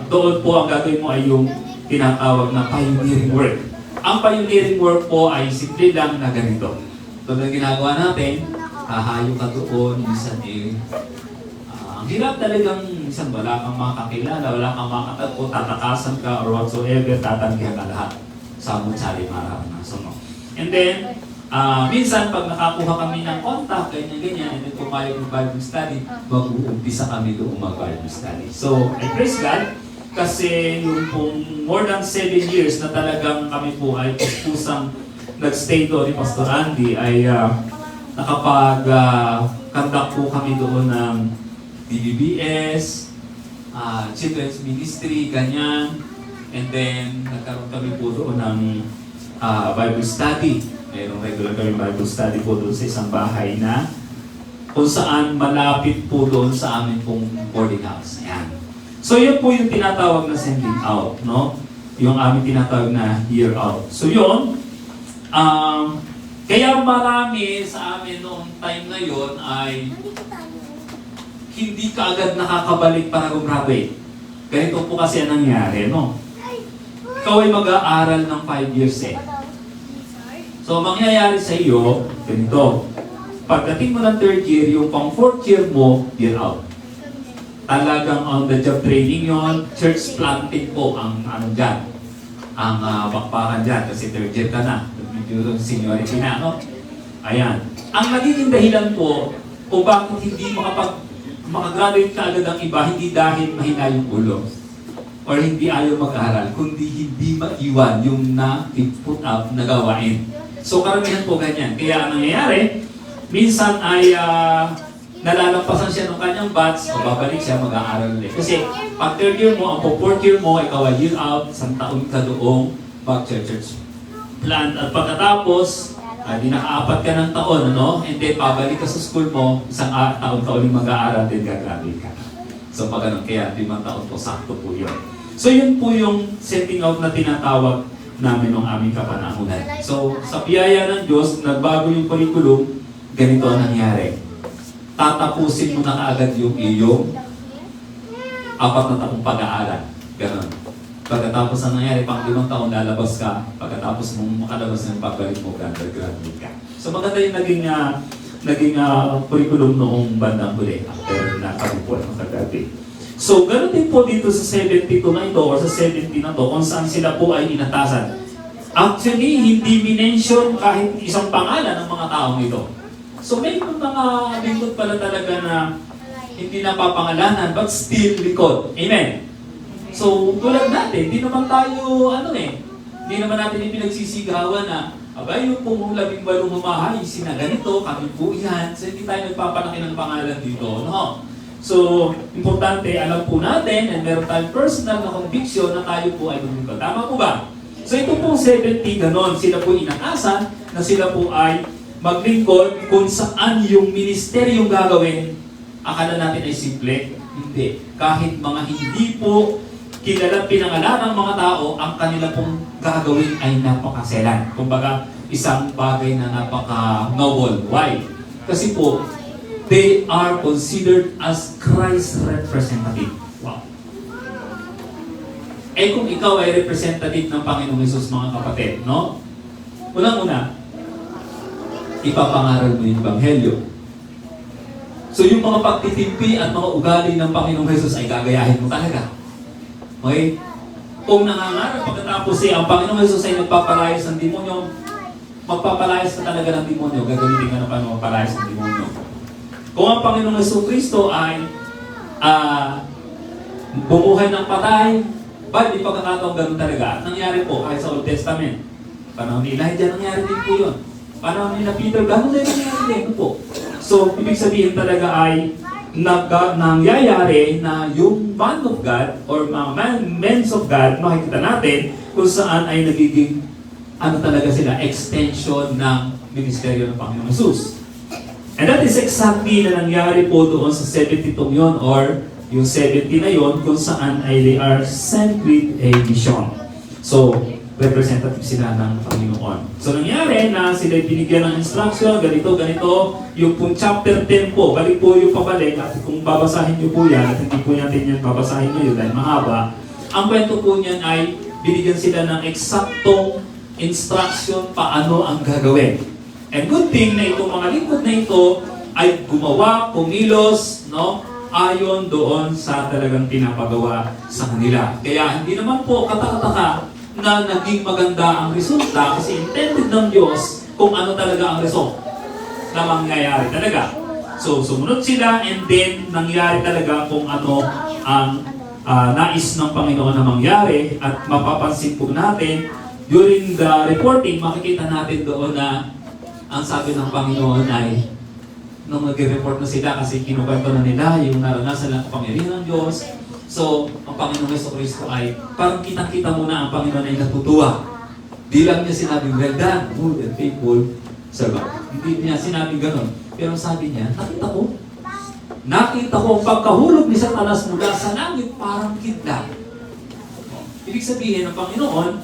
doon po ang gagawin mo ay yung tinatawag na pioneering work. Ang pioneering work po ay simple lang na ganito. Ito na ginagawa natin, hahayo ka doon, minsan ang hirap talagang minsan wala kang makakilala, wala kang makatagpo, tatakasan ka or whatsoever, tatanggihan ka lahat. Samot-sari mararanasan mo. And then, minsan pag nakakuha kami ng contact, ganyan-ganyan, and then pumayag ng Bible study, mag-uumpisa kami doon mag-Bible study. So, I praise God, kasi yung pong more than 7 years na talagang kami po ay pusang nag-stay doon ni Pastor Andy, ay nakapag-conduct po kami doon ng DBBS, Children's Ministry, ganyan. And then, nagkaroon kami po doon ng Bible study. Mayroong regular kami Bible study po doon sa isang bahay na kung saan malapit po doon sa amin pong boarding house. Ayan. So, yun po yung tinatawag na sending out, no? Yung aming tinatawag na year out. So, yun, kaya marami sa amin noong time na yun ay hindi ka agad nakakabalik para gumraduate. Ganito po kasi ang nangyari, no? Ikaw ay mag-aaral ng 5 years So, mangyayari sa iyo, ganito. Pagdating mo ng 3rd year, yung pang 4th year mo, year out. Talagang on the job training yon, church planting po ang dyan. Ang bakbakan dyan, kasi 3rd year ka na. Medyo seniority na, no? Ayan. Ang nagiging dahilan po, kung bakit hindi makagraduate ka agad ang iba, hindi dahil mahina yung ulo. Or hindi ayaw mag-aral, kundi hindi maiwan yung na-put up na gawain. So karamihan po ganyan. Kaya ang nangyayari, minsan ay nalalampasan siya ng kanyang batch, o babalik siya mag-aaral ulit. Kasi pag 3rd year mo, ang 4th year mo, ikaw ay year out, isang taon ka doong mag-church plan. At pagkatapos, di naka-4 ka ng taon, and then pabalik ka sa school mo, isang taon ka ulit mag-aaral, then gagraduate ka. So pag ganun, kaya 5 taon po, sakto po yun. So yun po yung setting out na tinatawag namin ng aming kapanahunan. So sa biyaya ng Diyos, nagbago yung curriculum, ganito ang nangyari. Tatapusin mo na kaagad yung iyong 4 na taong pag-aaral. Ganon. Pagkatapos ang nangyari, pang 5 taon lalabas ka, pagkatapos mong makalabas ng pagbalik mo, graduate ka. So maganda yung naging curriculum noong bandang huli after na kami po ay makagraduate. So ganoon din po dito sa 72 na ito or sa 70 na to kung saan sila po ay inatasan. Actually, hindi minention kahit isang pangalan ng mga taong ito. So may mga lingkod pala talaga na hindi napapangalanan but still likod. Amen? So tulad natin, hindi naman tayo, hindi naman natin ipinagsisigawan na abay, yung pong 18 humahay, sina ganito, kami po yan. So hindi tayo nagpapalaki ng pangalan dito, no? So, importante, alam po natin, and meron tayong personal na conviction na tayo po ay lumipad. Tama po ba? So ito pong 70, ganon, sila po inatasan na sila po ay maglingkod kung saan yung ministeryong gagawin, akala natin ay simple. Hindi. Kahit mga hindi po kilala pinangalan ng mga tao, ang kanila pong gagawin ay napakaselan. Kumbaga, isang bagay na napaka-noble. Why? Kasi po, they are considered as Christ's representative. Wow. Eh kung ikaw ay representative ng Panginoong Hesus, mga kapatid, no? Unang-una, ipapangaral mo yung Ebanghelyo. So yung mga pagtitimpi at mga ugali ng Panginoong Hesus ay gagayahin mo talaga. Okay? Kung nangangarap pagkatapos ang Panginoong Hesus ay nagpapalayas ng demonyo, magpapalayas ka talaga ng demonyo, gagamitin ka na paano magpalayas ng demonyo. Kung ang Panginoong Hesus Kristo ay bumuhay ng patay, ba, di pagkakataong ganun talaga. Nangyari po kahit sa Old Testament. Panahon ni Elijah, nangyari din po yun. Panahon ni Peter, ganun din nangyari din po. So, ibig sabihin talaga ay nangyayari na yung man of God or mga men of God, makikita natin kung saan ay nagiging talaga sila, extension ng ministeryo ng Panginoong Hesus. And that is exactly na nangyari po doon sa 72 yun or yung 70 na yun kung saan ay they are sent with a mission. So, representative sila ng Panginoon. So, nangyari na sila binigyan ng instruction, ganito, yung pong chapter 10 po, balik po yung pabalik, at kung babasahin nyo po yan, at hindi po natin yan babasahin nyo dahil mahaba, ang kwento po niyan ay binigyan sila ng eksaktong instruction paano ang gagawin. And good thing na itong mga lingkod na ito ay gumawa, kumilos, no? Ayon doon sa talagang pinapagawa sa kanila. Kaya hindi naman po katakataka na naging maganda ang resulta kasi intended ng Diyos kung ano talaga ang result na mangyayari talaga. So, sumunod sila and then nangyari talaga kung ano ang nais ng Panginoon na mangyari at mapapansin po natin during the reporting, makikita natin doon na ang sabi ng Panginoon ay nung nag-report na sila kasi kinukwento na nila yung naranasan ng kapangyarihan ng Diyos. So, ang Panginoong Jesucristo ay parang kitang-kita mo na ang Panginoon ay natutuwa. Di lang niya sinabing, well done, good and faithful servant. Hindi niya sinabing ganon. Pero sabi niya, nakita ko ang pagkahulog ni Satanas mula sa langit parang kidlat. Ibig sabihin ng Panginoon,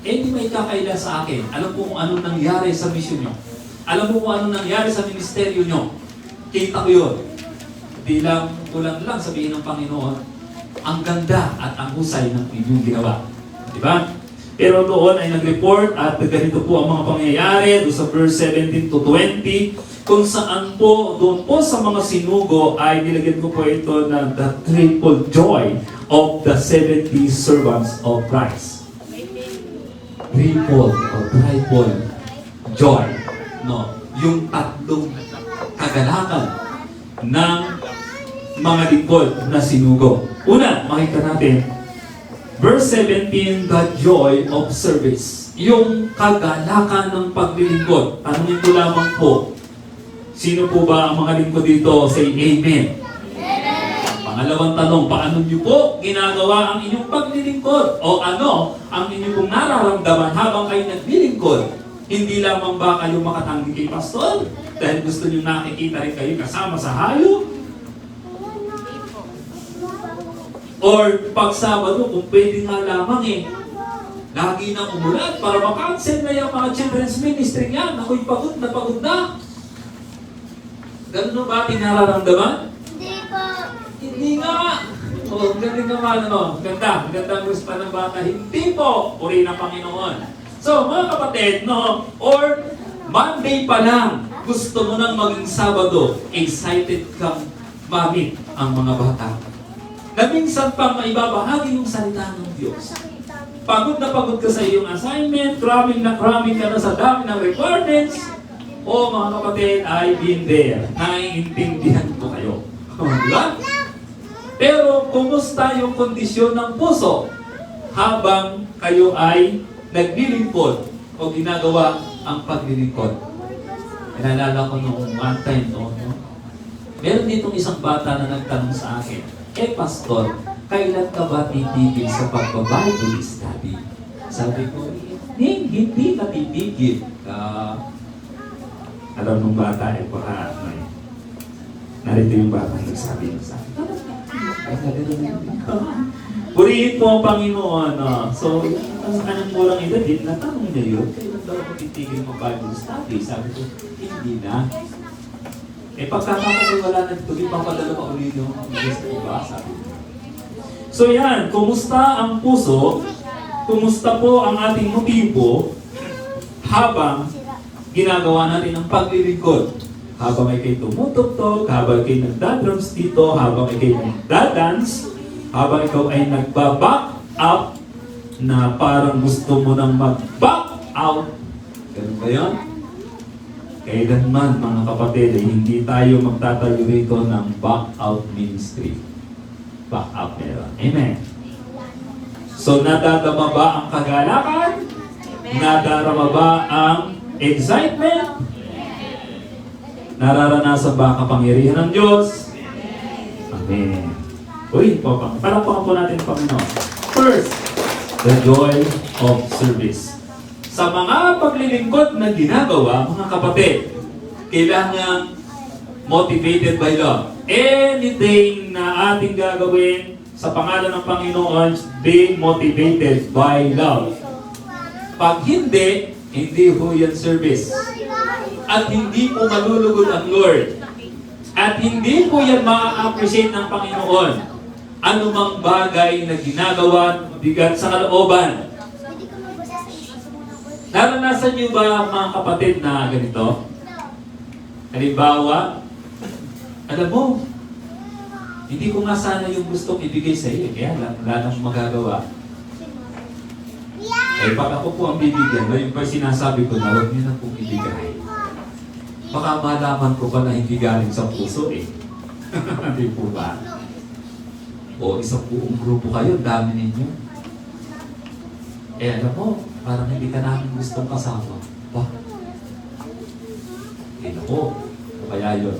hindi may kakaila sa akin. Alam po kung anong nangyari sa misyon nyo. Alam mo kung anong nangyari sa ministeryo nyo. Kita ko yun. Di lang, kulang lang sabihin ng Panginoon, ang ganda at ang husay ng inyong ginawa. Diba? Pero doon ay nag-report at ganito po ang mga pangyayari doon sa verse 17 to 20 kung saan po, doon po sa mga sinugo ay nilagyan ko po ito na the triple joy of the 70 servants of Christ. Triple or triple joy. No, yung tatlong kagalakan ng mga lingkod na sinugo. Una, makita natin, verse 17, the joy of service. Yung kagalakan ng paglilingkod. Tanungin ko lamang po, sino po ba ang mga lingkod dito? Say amen. Pangalawang tanong, paano niyo po ginagawa ang inyong paglilingkod? O ano ang inyong pong nararamdaman habang kayo naglilingkod? Hindi lamang ba kayo makatanggi kay pastor? Dahil gusto niyo nakikita rin kayo kasama sa hayo? Or pag Sabado, kung pwede nga lamang lagi nang umulan para makancel na yung mga children's ministry niyan. Ako'y pagod na. Ganun ba tinararamdaman? Hindi po. Hindi nga. O, ganda naman, Ganda. Ganda ang gusto ng bata. Hindi po. Puri ng Panginoon. So, mga kapatid, or Monday pa lang, gusto mo nang maging Sabado, excited kang mamit ang mga bata. Na minsan pang maibabahagi yung salita ng Diyos. Pagod na pagod ka sa iyong assignment, cramming ka na sa dami ng requirements, o mga kapatid, I've been there. Naiintindihan ko kayo. Diba? Pero, kumusta yung kondisyon ng puso habang kayo ay naglilingkod o ginagawa ang paglilingkod? Naalala ko nung one time, meron ditong isang bata na nagtanong sa akin, pastor, kailan ka ba titigil sa pagbabible study? Sabi ko, hindi ka titigil. Alam nung bata, narito yung bata nagsabi sa akin. Purihin po ang Panginoon. So, sa kanyang murang edad, natanong niya yun, kailan daw ako titigil ng Bible study? Sabi ko, hindi na. Pagkatapos ko wala na dito, ipapadala pa ulit yung gusto ko ba? Sabi ko. So yan, kumusta ang puso? Kumusta po ang ating motibo habang ginagawa natin ang paglilingkod? Habang ay kayo tumutugtog, habang kayo nagdadrums dito, habang ay kayo nagdadance, habang ikaw ay nagbaback up na parang gusto mo nang mag-back out. Ganun ba yun? Kailanman mga kapatid, hindi tayo magtatayo rito ng back out ministry. Back up meron. Amen. So nadarama ba ang kagalakan? Nadarama ba ang excitement? Nararanasan ba ang kapangyarihan ng Diyos? Amen. Uy, palakpakan po natin ang Panginoon. First, the joy of service. Sa mga paglilingkod na ginagawa, mga kapatid, kailangan motivated by love. Anything na ating gagawin sa pangalan ng Panginoon, be motivated by love. Pag hindi, hindi ho yan service. At hindi po malulugod ang Lord. At hindi po yan ma-appreciate ng Panginoon. Anumang bagay na ginagawa, bigat sa kalooban. Naranasan niyo ba mga kapatid na ganito? Halimbawa, alam mo, hindi ko nga sana yung gustong ibigay sa iyo, kaya wala nang magagawa. Pag ako po ang bibigyan, yung pa sinasabi ko na huwag niyo na pong ibigay. Baka malaman ko pa na hindi galing sa puso eh. Hindi po ba? O isang buong grupo kayo, dami ninyo. Alam mo, parang hindi ka namin gustong kasama. Ba? Hindi po. Kaya yun.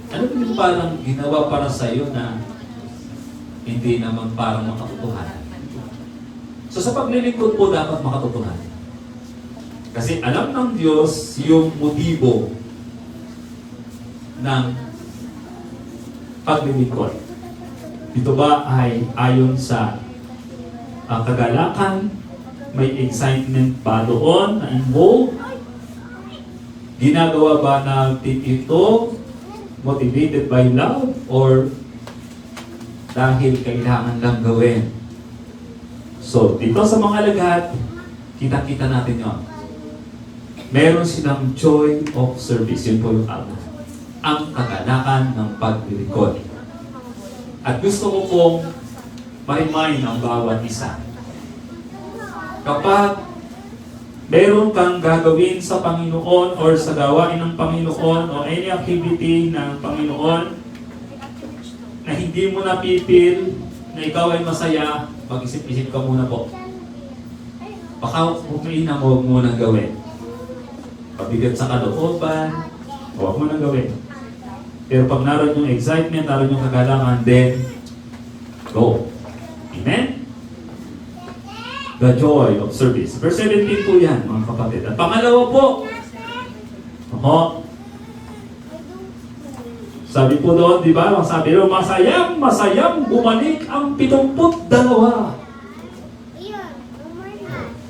Ano ba yung parang ginawa para sa iyo na hindi naman parang makatotohanan? So sa paglilingkod po dapat makatotohanan. Kasi alam ng Diyos yung motibo ng paglilingkod. Ito ba ay ayon sa kagalakan? May excitement ba doon na involved? Ginagawa ba natin ito motivated by love or dahil kailangan lang gawin? So, dito sa mga lagat, kita-kita natin yun. Meron silang joy of service. Yun po yung alma. Ang kagalakan ng paglilingkod. At gusto ko pong ma-remind ang bawat isa. Kapag meron kang gagawin sa Panginoon or sa gawain ng Panginoon o any activity ng Panginoon na hindi mo napipil na ikaw ay masaya, mag-isip-isip ka muna po. Baka humiina mo, huwag mo nang gawin. Pabigat sa kalooban, huwag mo nang gawin. Pero pag naroon yung excitement, naroon yung kagalangan, then go. Amen? The joy of service. Verse 17 po yan, mga kapatid. At pangalawa po, sabi po doon, di ba? Sabi doon, masayang bumalik ang 72.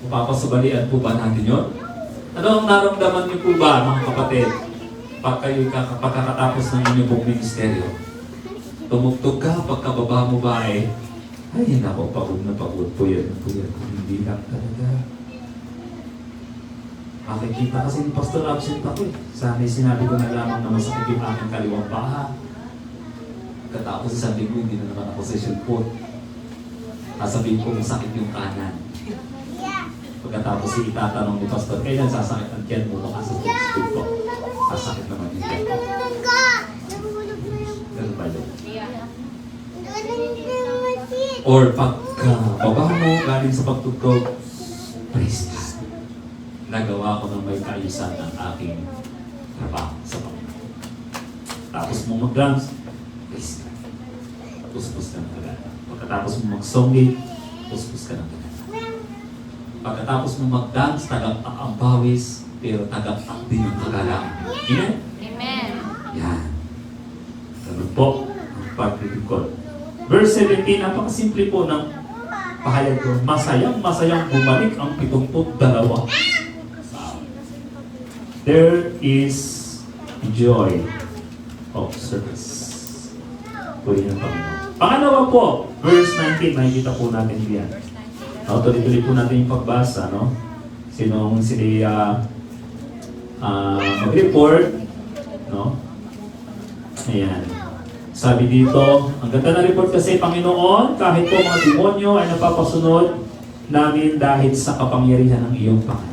Papasubalian po ba natin yun? Ano ang naramdaman niyo po ba, mga kapatid? Pag kayo pagkakatapos ng inyong pong ministeryo, tumugtog ka, pagkababa mo ba ay nako, pagod na pagod po yan. Hindi lang talaga. Makikita kasi ni Pastor absent ako eh. Sana'y sinabi ko na lamang na masakit yung aking kaliwang paa. Katapos isang linggo, hindi na naman ako sa cellphone. Sasabihin ko masakit yung kanan. Pagkatapos itatanong ni Pastor, kailan sasakit ang tiyan mo? Baka sa food ko. Sasakit naman yung tiyan ko. Ganun ba yun? Or pagka baba mo, galing sa pagtugtog, praise God. Nagawa ko ng may kaayusan ng aking trabaho sa Panginoon. Tapos mo mag-dance, praise God. Puspos ka ng kagana. Pagkatapos mo mag-songit, puspos ka ng kagana. Pagkatapos mo mag-dance, tagak ang pawis, pero tagak din yung kagalangan. Amen? Amen. Yan. Ganun po ang paglilingkod. Verse 17, napakasimple po ng pahayag ko. Masayang bumalik ang 72. There is joy of service. Puri ng Panginoon. Pangalawa po, verse 19, makikita po natin diyan. Tuloy-tuloy po natin yung pagbasa, no? Sinong sila mag-report, no? Ayan. Sabi dito, ang ganda na report kasi, Panginoon, kahit po mga demonyo ay napapasunod namin dahil sa kapangyarihan ng iyong pangalan.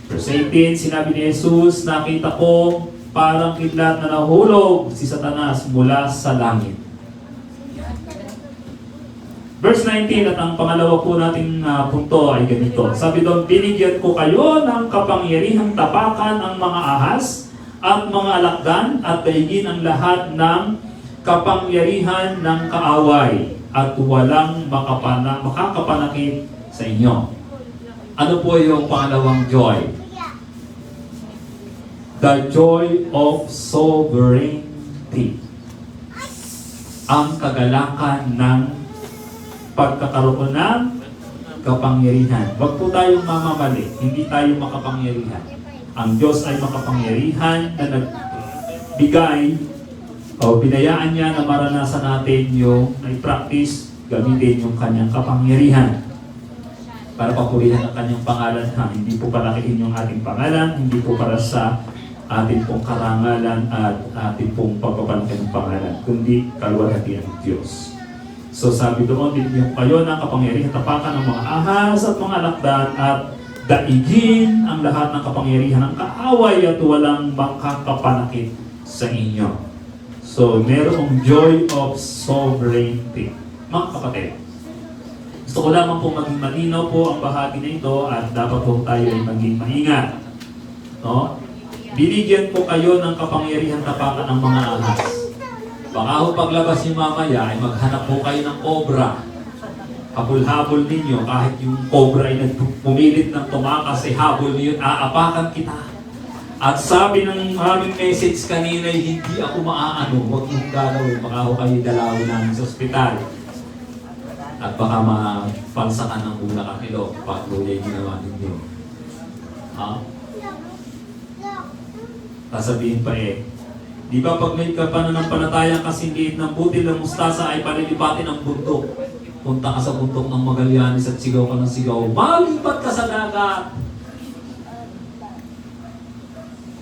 Verse 18, sinabi ni Jesus, nakita ko parang kidlat na nahulog si Satanas mula sa langit. Verse 19, at ang pangalawa po nating punto ay ganito. Sabi doon, binigyan ko kayo ng kapangyarihang tapakan ang mga ahas at mga alakdan at daigin ang lahat ng kapangyarihan ng kaaway at walang makakapanakit sa inyo. Ano po yung pangalawang joy? The joy of sovereignty. Ang kagalakan ng pagkakaroon ng kapangyarihan. Wag po tayong mamamali, hindi tayo makapangyarihan. Ang Diyos ay makapangyarihan na nagbigay o binayaan niya na maranasan natin yung i-practice, gamitin yung kanyang kapangyarihan para papurihan ang kanyang pangalan. Hindi po palakihin yung ating pangalan, hindi po para sa ating pong karangalan at ating pong pagpapalaki ng pangalan, kundi kaluwalhatian ng Diyos. So sabi doon, bibigyan kayo ng kapangyarihan tapakan ng mga ahas at mga alakdan at daigin ang lahat ng kapangyarihan ng kaaway at walang makakapanakit sa inyo. So merong joy of sovereignty. Mga kapatid, gusto ko lamang po maging malinaw po ang bahagi na ito at dapat po tayo ay maging maingat. No? Binigyan po kayo ng kapangyarihan tapakan ng mga ahas. Baka ho paglabas niyo mamaya ay maghanap po kayo ng cobra. Habol-habol ninyo kahit yung cobra ay pumilit ng tumakas ay habol niyo, aapakan kita. At sabi ng aming message kanina ay hindi ako maaano, huwag mong gagawin, baka ho kayo dalawin namin sa ospital. At baka mapalsakan ng ulang ang ilog pag yung ginawa ninyo. Ha? Sasabihin pa di ba pag may pananampalataya kasing liit ng butil ng mustasa ay palilipatin ang bundok. Punta ka sa bundok ng Magallanes at sigaw ka ng sigaw, malipat ka sa dagat!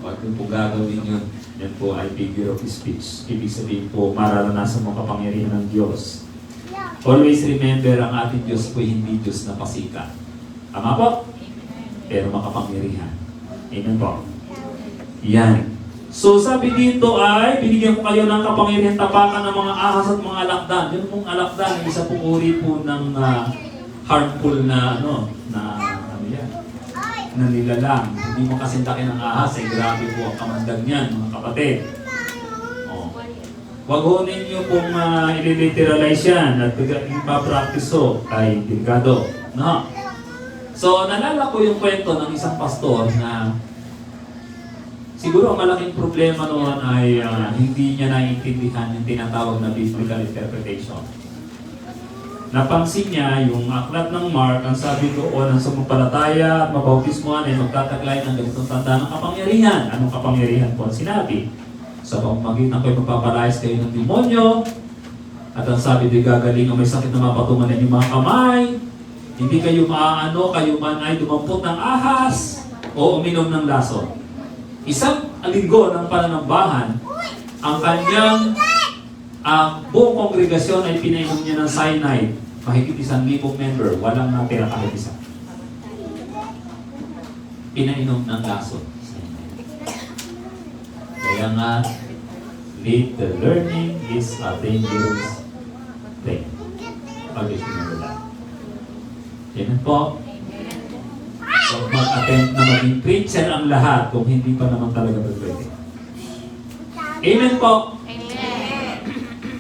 Huwag yung po gagawin yun. Yan po ay figure of speech. Ibig sabihin po, mararanasan mo kapangyarihan ng Diyos. Always remember, ang ating Diyos po hindi Diyos na pasika. Tama po? Pero makapangyarihan. Amen po. Yan. So sabi dito ay, binigyan ko kayo ng kapangyarihan tapakan ng mga ahas at mga alakdan. Yung pong alakdan, isa pong uri po ng harmful na, na nilalang. Hindi mo kasintakin ng ahas, ay grabe po ang kamandag niyan, mga kapatid. Wag ho ninyo pong ililiteralize yan at ipapractice ho ay delikado. No? So, nalala ko yung kwento ng isang pastor na siguro ang malaking problema noon ay hindi niya naiintindihan yung tinatawag na biblical interpretation. Napansin niya yung aklat ng Mark, ang sabi doon, ang sumampalataya at mabautismohan ay magtataglay ng ganitong tanda ng kapangyarihan. Anong kapangyarihan po ang sinabi? Sa pamamagitan ko'y magpapalayas kayo ng demonyo, at ang sabi do'y gagaling ang may sakit na mapatungan ng inyong mga kamay, hindi kayo maaano, kayo man ay dumampot ng ahas o uminom ng lason. Isang linggo ng pananambahan, ang kanyang buong kongregasyon ay pinainom niya ng cyanide. Mahigit 1,000 member, walang natira kahit isa. Pinainom ng lason. Kaya nga, late learning is a dangerous thing. Pag-isip na. Yan po. Huwag mag-attempt na maging preacher ang lahat kung hindi pa naman talaga pwede. Amen po. Amen.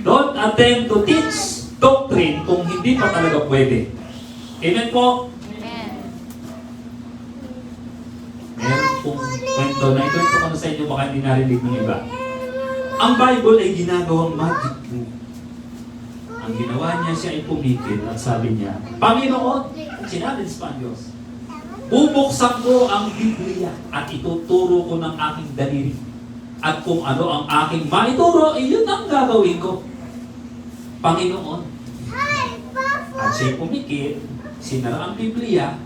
Don't attempt to teach doctrine kung hindi pa talaga pwede. Amen po. Amen. Meron pong kwento na ito ko na sa inyo, baka hindi narinig ng iba. Ang Bible ay ginagawang magic book. Ang ginawa niya, siya ay pumikit at sabi niya, Panginoon, challenge pa ang Diyos. Bubuksan ko ang Biblia at ituturo ko ng aking daliri. At kung ano ang aking maituro, iyon ang gagawin ko. Panginoon. At siya pumikit, sinara ang Biblia,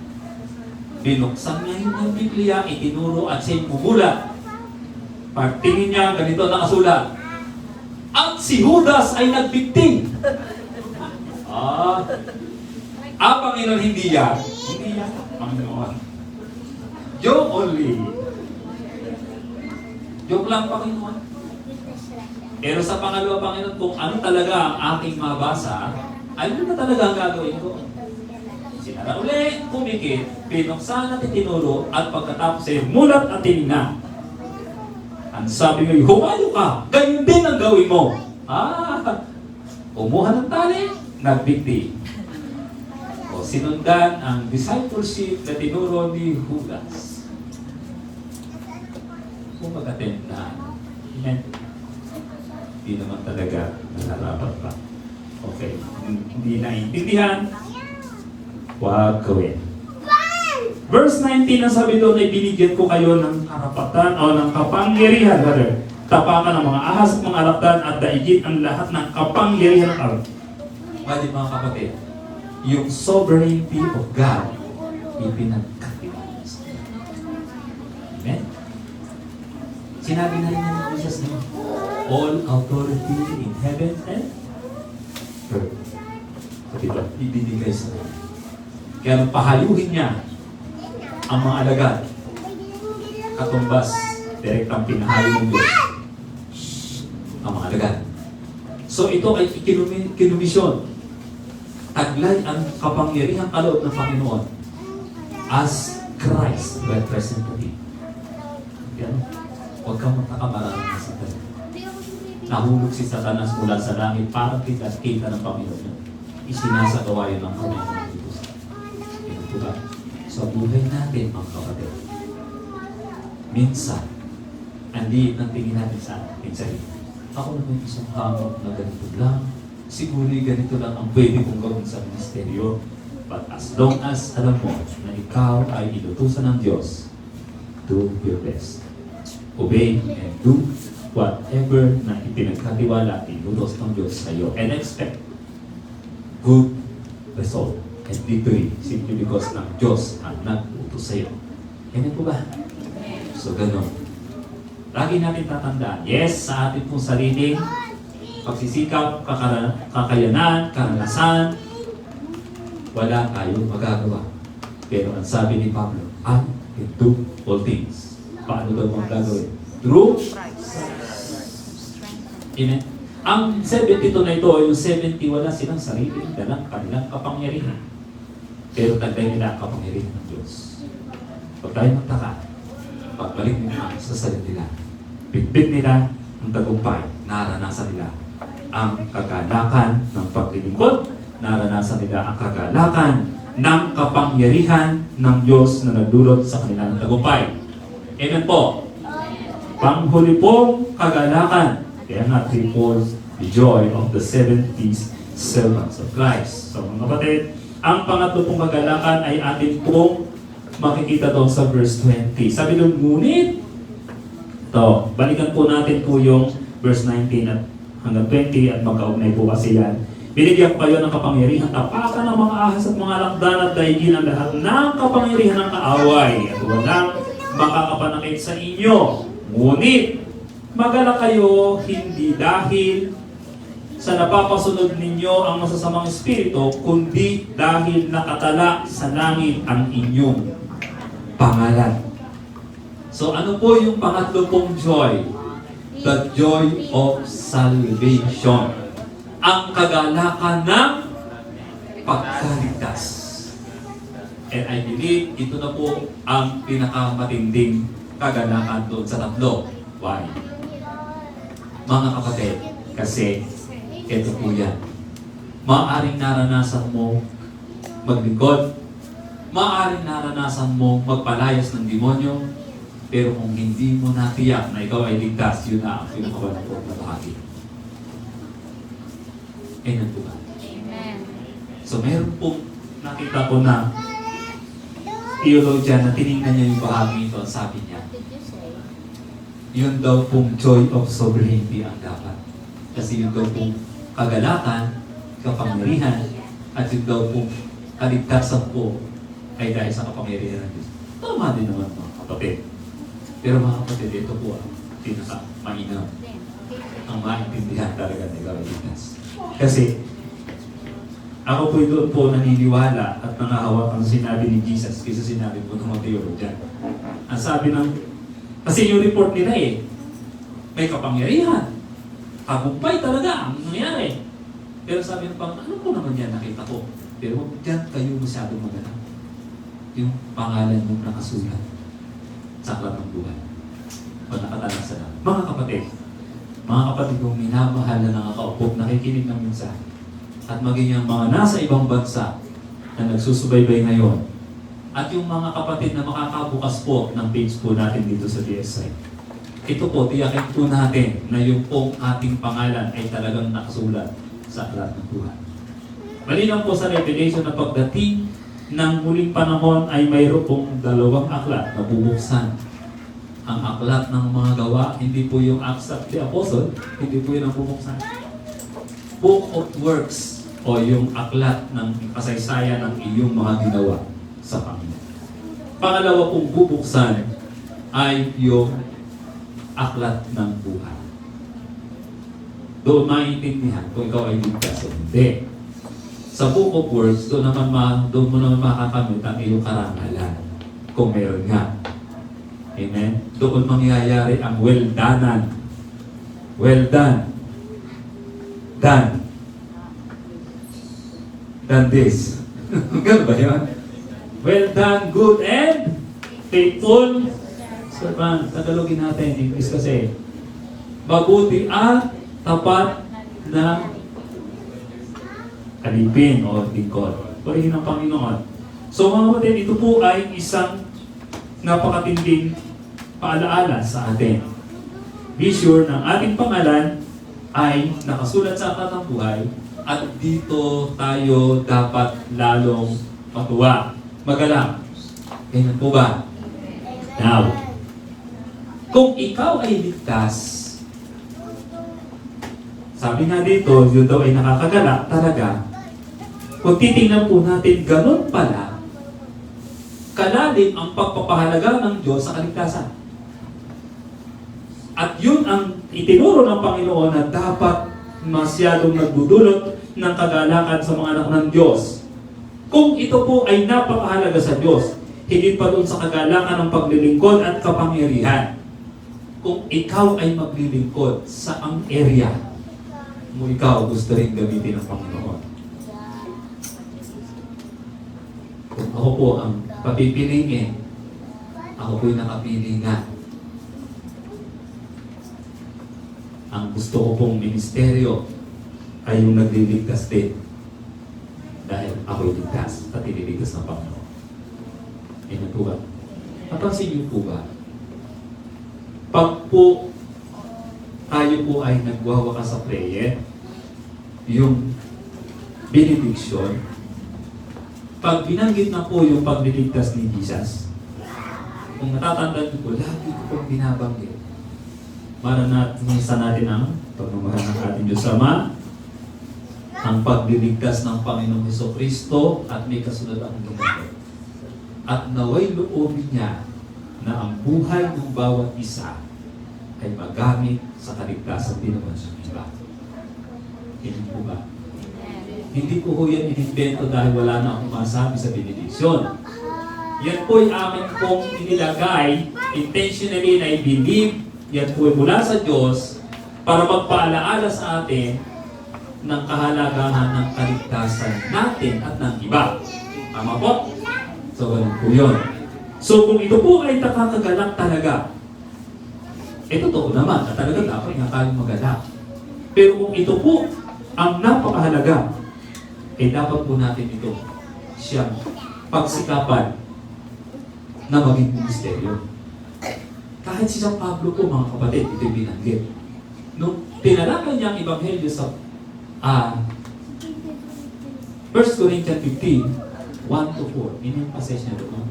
binuksan niya yung Biblia, itinuro at siya mumula. Pagtingin niya, ganito nakasulat. At si Judas ay nagbigting. Panginoon, hindi yan. Hindi yan, Panginoon. Joke only. Joke lang, Panginoon. Pero sa pangalawa, Panginoon, kung ano talaga ang aking mabasa, ayun na talaga ang gagawin ko. Sinara uli, pumikit, pinuksan at itinuro, at pagkatapos ay mulat at tinignan. Ang sabi ngayon, humayo ka, ganyan din ang gawin mo. Kumuha ng tali, nagbigti. O sinundan ang discipleship na tinuro ni Judas. Kung mag-attend na, hindi naman talaga nararapat pa. Okay, hindi naiintindihan, huwag gawin. Verse 19 ang sabi doon ay binigyan ko kayo ng karapatan o ng kapangyarihan. Tapakan ng mga ahas at mga alakdan at daigit ang lahat ng kapangyarihan ng araw. Pwede mga kapatid, yung sovereignty of God ipinagkatiwala sa Kanya. Amen? Sinabi na rin ni Jesus na all authority in heaven and earth. Diba? Ibinigay sa Kanya. Kaya nung pahayuhin niya ang mga alagad, katumbas, direktang pinahayo ng Diyos ang mga alagad. So ito ay kinumisyon. Taglay ang kapangyarihang kaloob ng Panginoon as Christ representative. Yan. Huwag kang matakamaraan na sa Satanas. Nahulog si Satanas mula sa langit para kita ng Panginoon. Isinasagawa yun ng Panginoon ng Diyos. Yan po ba? Sa buhay natin, mga kapatid, minsan, ang liit ng tingin natin sa ating sarili. Ako naman isang hamot na ganito lang. Siguro ganito lang ang pwede kong gawin sa ministeryo. But as long as alam mo na ikaw ay inutusan ng Diyos, do your best. Obey and do whatever na ipinagkatiwala, inutos ng Diyos sa iyo. And expect good result and victory simply because ng Diyos ang nag-utos sa iyo. Amen po ba? So, ganun. Lagi natin tatandaan, yes, sa ating pong sariling pagsisikap, kakayanan, karanasan, wala tayong magagawa. Pero ang sabi ni Pablo, I can do all things. Paano daw magagawin? Through Amen. Ang 72 na ito, yung 70, wala silang sariling dalang kanilang kapangyarihan. Pero taglay nila ang kapangyarihan ng Diyos. Pag tayo magtaka, pagbalik nila sa sarili nila, bitbit nila ang tagumpay, naranasan nila ang kagalakan ng paglilingkod, naranasan nila ang kagalakan ng kapangyarihan ng Diyos na nagdulot sa kanilang tagumpay. Amen po. Panghuli pong kagalakan, kaya nga triple the joy of the 70 servants of Christ. So mga kapatid, ang pangatlo pong kagalakan ay atin pong makikita doon sa verse 20. Sabi doon, ngunit, ito, balikan po natin po yung verse 19 at hanggang 20 at magkaugnay po kasi yan. Binigyan ko kayo ng kapangyarihan, tapakan ng mga ahas at mga lakdan at daigin ang lahat ng kapangyarihan ng kaaway at walang makakapanakit sa inyo. Ngunit, magala kayo hindi dahil sa napapasunod ninyo ang masasamang espiritu, kundi dahil nakatala sa langit ang inyong pangalan. So ano po yung pangatlo pong joy? The joy of salvation. Ang kagalakan ng pagkaligtas. And I believe ito na po ang pinakamatinding kagalakan doon sa tatlo. Why? Mga kapatid, kasi ito po yan. Maaaring naranasan mo maglingkod, maaaring naranasan mo magpalayas ng demonyo, pero kung hindi mo natiyak na ikaw ay ligtas, yun na ang pinakawalang na bahagi. Amen po ba? So meron pong nakita ko na theologian na tinignan niya yung bahagi ito, sabi niya, yun daw pong joy of sovereignty ang dapat. Kasi yun daw pong kagalakan, kapangyarihan, at yun daw pong kaligtasan po ay dahil sa kapangyarihan ng Diyos. Tama din naman mga kapatid. Pero mga kapatid, ito po ang pinaka-mainam. Ang maintindihan talaga ni Kaligtas. Kasi ako po doon po naniniwala at nangahawak ang sinabi ni Jesus kaysa sinabi po ng mga theologian. Ang sabi ng, kasi yung report nila may kapangyarihan. Tagumpay talaga ang nangyari. Pero sabi ng pang, ano po naman yan nakita ko? Pero huwag dyan kayo masyadong magana. Yung pangalan mong nakasulat sa aklat ng buhay. O nakatalasa na. Mga kapatid kong minamahal na nakakaupo, nakikinig ng mensahe. At maging yung mga nasa ibang bansa na nagsusubaybay ngayon. At yung mga kapatid na makakabukas po ng page po natin dito sa DSI. Ito po, tiyakin po natin na yung pong ating pangalan ay talagang nakasulat sa aklat ng buhay. Malinaw po sa Revelation na pagdating ng muling panahon ay mayroon pong dalawang aklat na bubuksan. Ang aklat ng mga gawa, hindi po yung Acts of the Apostle, hindi po yun ang bubuksan. Book of Works o yung aklat ng kasaysayan ng iyong mga ginawa sa Panginoon. Pangalawa pong bubuksan ay yung aklat ng buhay. Doon maintindihan kung ikaw ay ligtas o hindi. Sa Book of Works, doon mo naman makakamit ang iyong karangalan. Kung meron nga. Amen? Doon mangyayari ang well done. Well done. Done. Done this. Ganun ba yun? Well done, good and faithful servant. Tagalogin natin, English kasi. Mabuti at tapat na alipin o lingkod. Purihin ng Panginoon. So mga kapatid, ito po ay isang napakatinding paalaala sa atin. Be sure ng ating pangalan ay nakasulat sa aklat ng buhay at dito tayo dapat lalong matuwa. Magalang. Ganyan po ba? Now, kung ikaw ay ligtas, sabi nga dito, yun daw ay nakakagalak talaga. Kung titingnan po natin, ganun pala, kalalim ang pagpapahalaga ng Diyos sa kaligtasan. At yun ang itinuro ng Panginoon na dapat masyadong nagdudulot ng kagalakan sa mga anak ng Diyos. Kung ito po ay napakahalaga sa Diyos, higit pa doon sa kagalakan ng paglilingkod at kapangyarihan. Kung ikaw ay maglilingkod sa ang area mo, ikaw gusto rin gamitin ng Panginoon. Kung ako po ang papipiliin, ako po'y nakapili nga. Ang gusto ko pong ministeryo ay yung nagliligtas din. Dahil ako'y ligtas at ililigtas ng Panginoon. Ayan po ba? Napansin niyo po ba? Pag po tayo po ay nagwawakas sa prayer, yung benediction, pag binanggit na po yung pagliligtas ni Jesus, kung natatandaan niyo po, lagi ko pong binabanggit. Minsan natin ang pagmamahal ng ating Diyos Ama, ang pagliligtas ng Panginoong Hesukristo at may kasunod ang dumating. At naway loobin niya na ang buhay ng bawat isa ay magamit sa kaligtasan din naman sa iba. Hindi po ba? Hindi po ho yan inimbento dahil wala na akong masabi sa benediksyon. Yan po ay amin pong inilagay intentionally na i-believe. Yan po ay mula sa Diyos para magpaalaala sa atin ng kahalagahan ng kaligtasan natin at ng iba. Tama po? So, ganun po yun. So, kung ito po ay nakakagalak talaga, totoo naman na talaga dapat nga kayong magalak. Pero kung ito po ang napakahalaga, dapat po natin ito siyang pagsikapan na maging ministeryo. Kahit si San Pablo po, mga kapatid, ito'y binanggit. Nung tinalakan niya ang Ebanghelyo sa 1 Corinthians 15, 1-4. In-emphasize niya doon.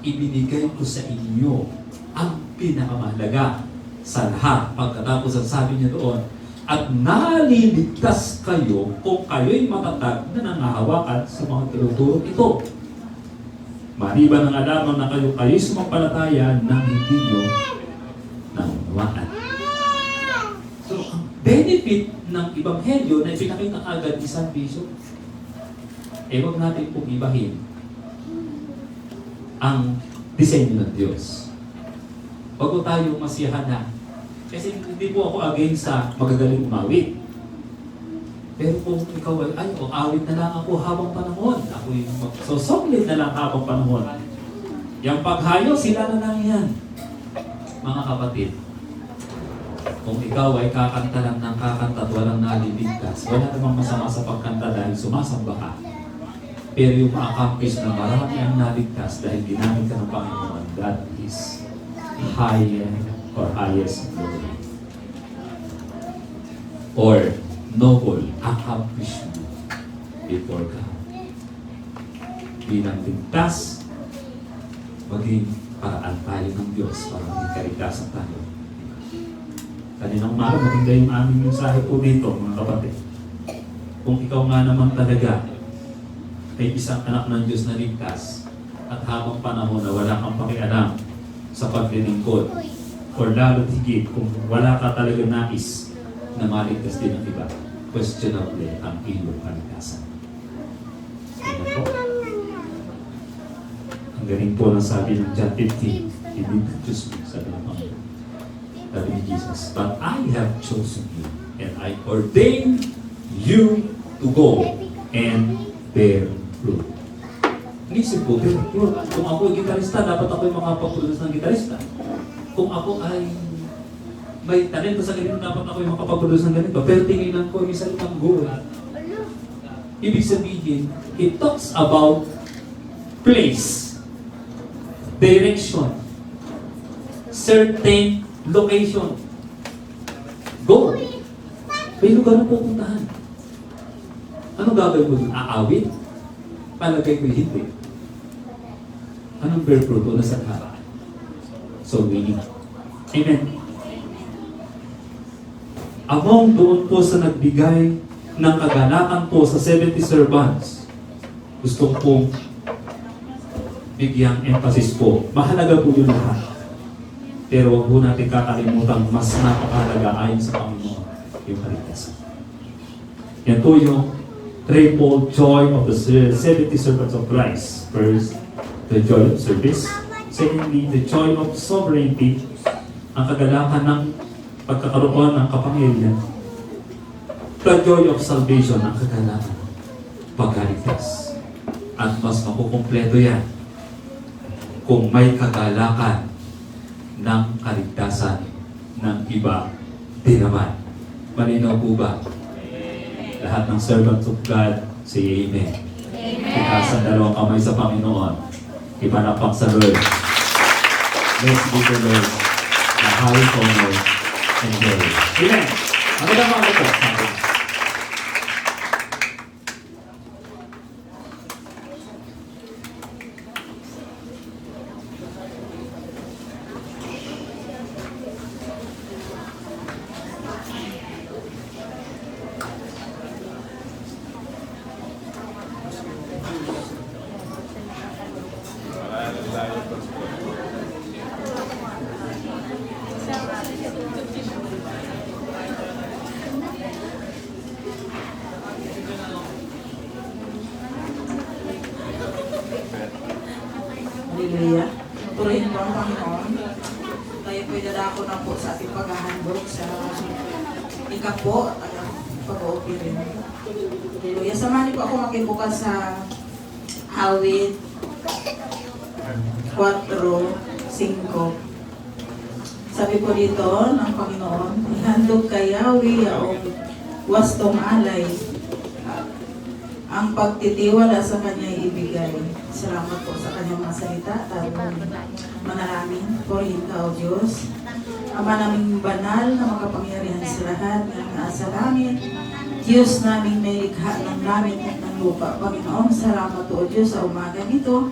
Ibinigay ko sa inyo ang pinakamahalaga sa lahat. Pagkatapos ang sabi niya doon, at naliligtas kayo kung kayo'y matatag na nangahawakan sa mga tinuturo ito. Maliban ang alaman na kayo'y sumampalataya ng hindi nyo naunawaan. So, ang benefit ng Ebanghelyo na ipinakita agad ni San Bishop, huwag natin pong ibahin ang disenyo ng Diyos. Huwag po tayo masiyahan na. Kasi hindi po ako against sa magagaling umawit. Pero kung ikaw ay, awit na lang ako habang panahon. Ako'y magsosonglit na lang habang panahon. Yung paghayo, sila na lang yan. Mga kapatid, kung ikaw ay kakanta lang ng kakanta at walang naliligtas, wala namang masama sa pagkanta dahil sumasamba ka. Pero yung ma-accomplish na marami ang naligtas dahil ginamit ka ng Panginoon, that is higher or highest glory. Or noble accomplishment before God. Bilang ligtas, maging paraan tayo ng Diyos para maging kaligtasan tayo. Kaninang umaga, maganda yung aming mensahe po dito, mga kapatid. Kung ikaw nga naman talaga ay isang anak ng Diyos na ligtas at habang panahon na wala kang pakialam sa paglilingkod, or lalo higit kung wala ka talaga nais na maligtas din ang iba, questionable ang iyong kaligtasan. Ano po? Ang galing po ng sabi ng John 15, hindi na Diyos mo, sabi ng Panginoon. Sabi ni Jesus, but I have chosen you and I ordain you to go and bear fruit. Isip ko, bear fruit. Kung ako ay gitarista, dapat ako ay makapag-produce ng gitarista. Kung ako ay may talento sa ganito, dapat ako ay makapag-produce ng ganito. Pero tinginan ko yung salitang goal. Ibig sabihin, it talks about place, direction, certain location, goal. May lugar na pupuntahan. Anong gagawin mo dun? Aawit? Palagay ko hindi. Anong bear fruit o nasa harap? So winning. Amen. Among doon po sa nagbigay ng kaganakan po sa 70 servants, gusto kong bigyang emphasis po. Mahalaga po yun lahat. Pero huwag po natin kakalimutan mas napakahalaga ayon sa Panginoon, yung kaligtasan. Yan po yung triple joy of the 70 servants of Christ. First, the joy of service. Secondly, the joy of sovereignty, ang kagalakan ng pagkakaroon ng kapangyarihan. The joy of salvation, ang kagalakan ng pagkaligtas. At mas makukumpleto yan kung may kagalakan ng kaligtasan ng iba din naman. Malinaw po ba? Lahat ng servants of God, say Amen. Itaas ang dalawang kamay sa Panginoon. Ipanapak sa Lord. Let's be the Lord. The high honor and glory. Amen. Ano ba mga ito? Hallelujah. Purihin po ang Panginoon. Tayo po'y dadako na po sa ating paghahandog sa ikapo at ang pag-uupirin. Hallelujah. Samahan niyo po ako makibukas sa awit 4:5. Sabi po dito ng Panginoon, ihandog kay Yahweh o wastong alay ang pagtitiwala sa Kanya ibigay. Salamat po sa Kanyang mga salita. Tayo manalangin. Purihin ka, O Diyos. Ama naming banal na makapangyarihan sa lahat ng nasa langit. Diyos namin may likha ng langit at ng lupa. Panginoon, salamat po, O Diyos, sa umaga nito.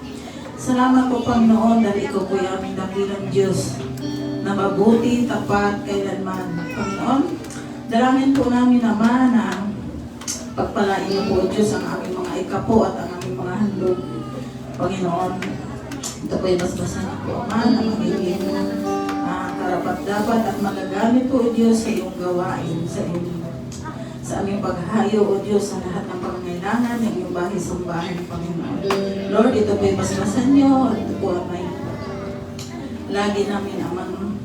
Salamat po, Panginoon, dahil ikaw po yung aming dakilang Diyos na mabuti, tapat, kailanman. Panginoon, dalangin po namin naman na pagpalain niyo po, O Diyos, ang aming mga ikapo at ang aming mga handog. Panginoon, ito po yung basbasan niyo po, Ama, na magiging karapat-dapat at magagamit po, O Diyos, sa iyong gawain, sa aming paghahayo, O Diyos, sa lahat ng pangangailangan ng iyong bahay-sambahan, Panginoon. Lord, ito po yung basbasan niyo, ito po ang may lagi namin amang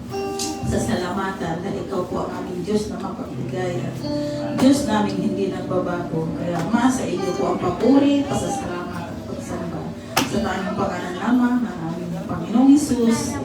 sasalamatan dahil ikaw po ang aming Diyos na mapagbigay. Diyos namin hindi nagbabago. Kaya Ama, sa iyo po ang papuri, pasasalamat at pagsamba. Sa tayong pangalan lamang ng aming Panginoong Hesus.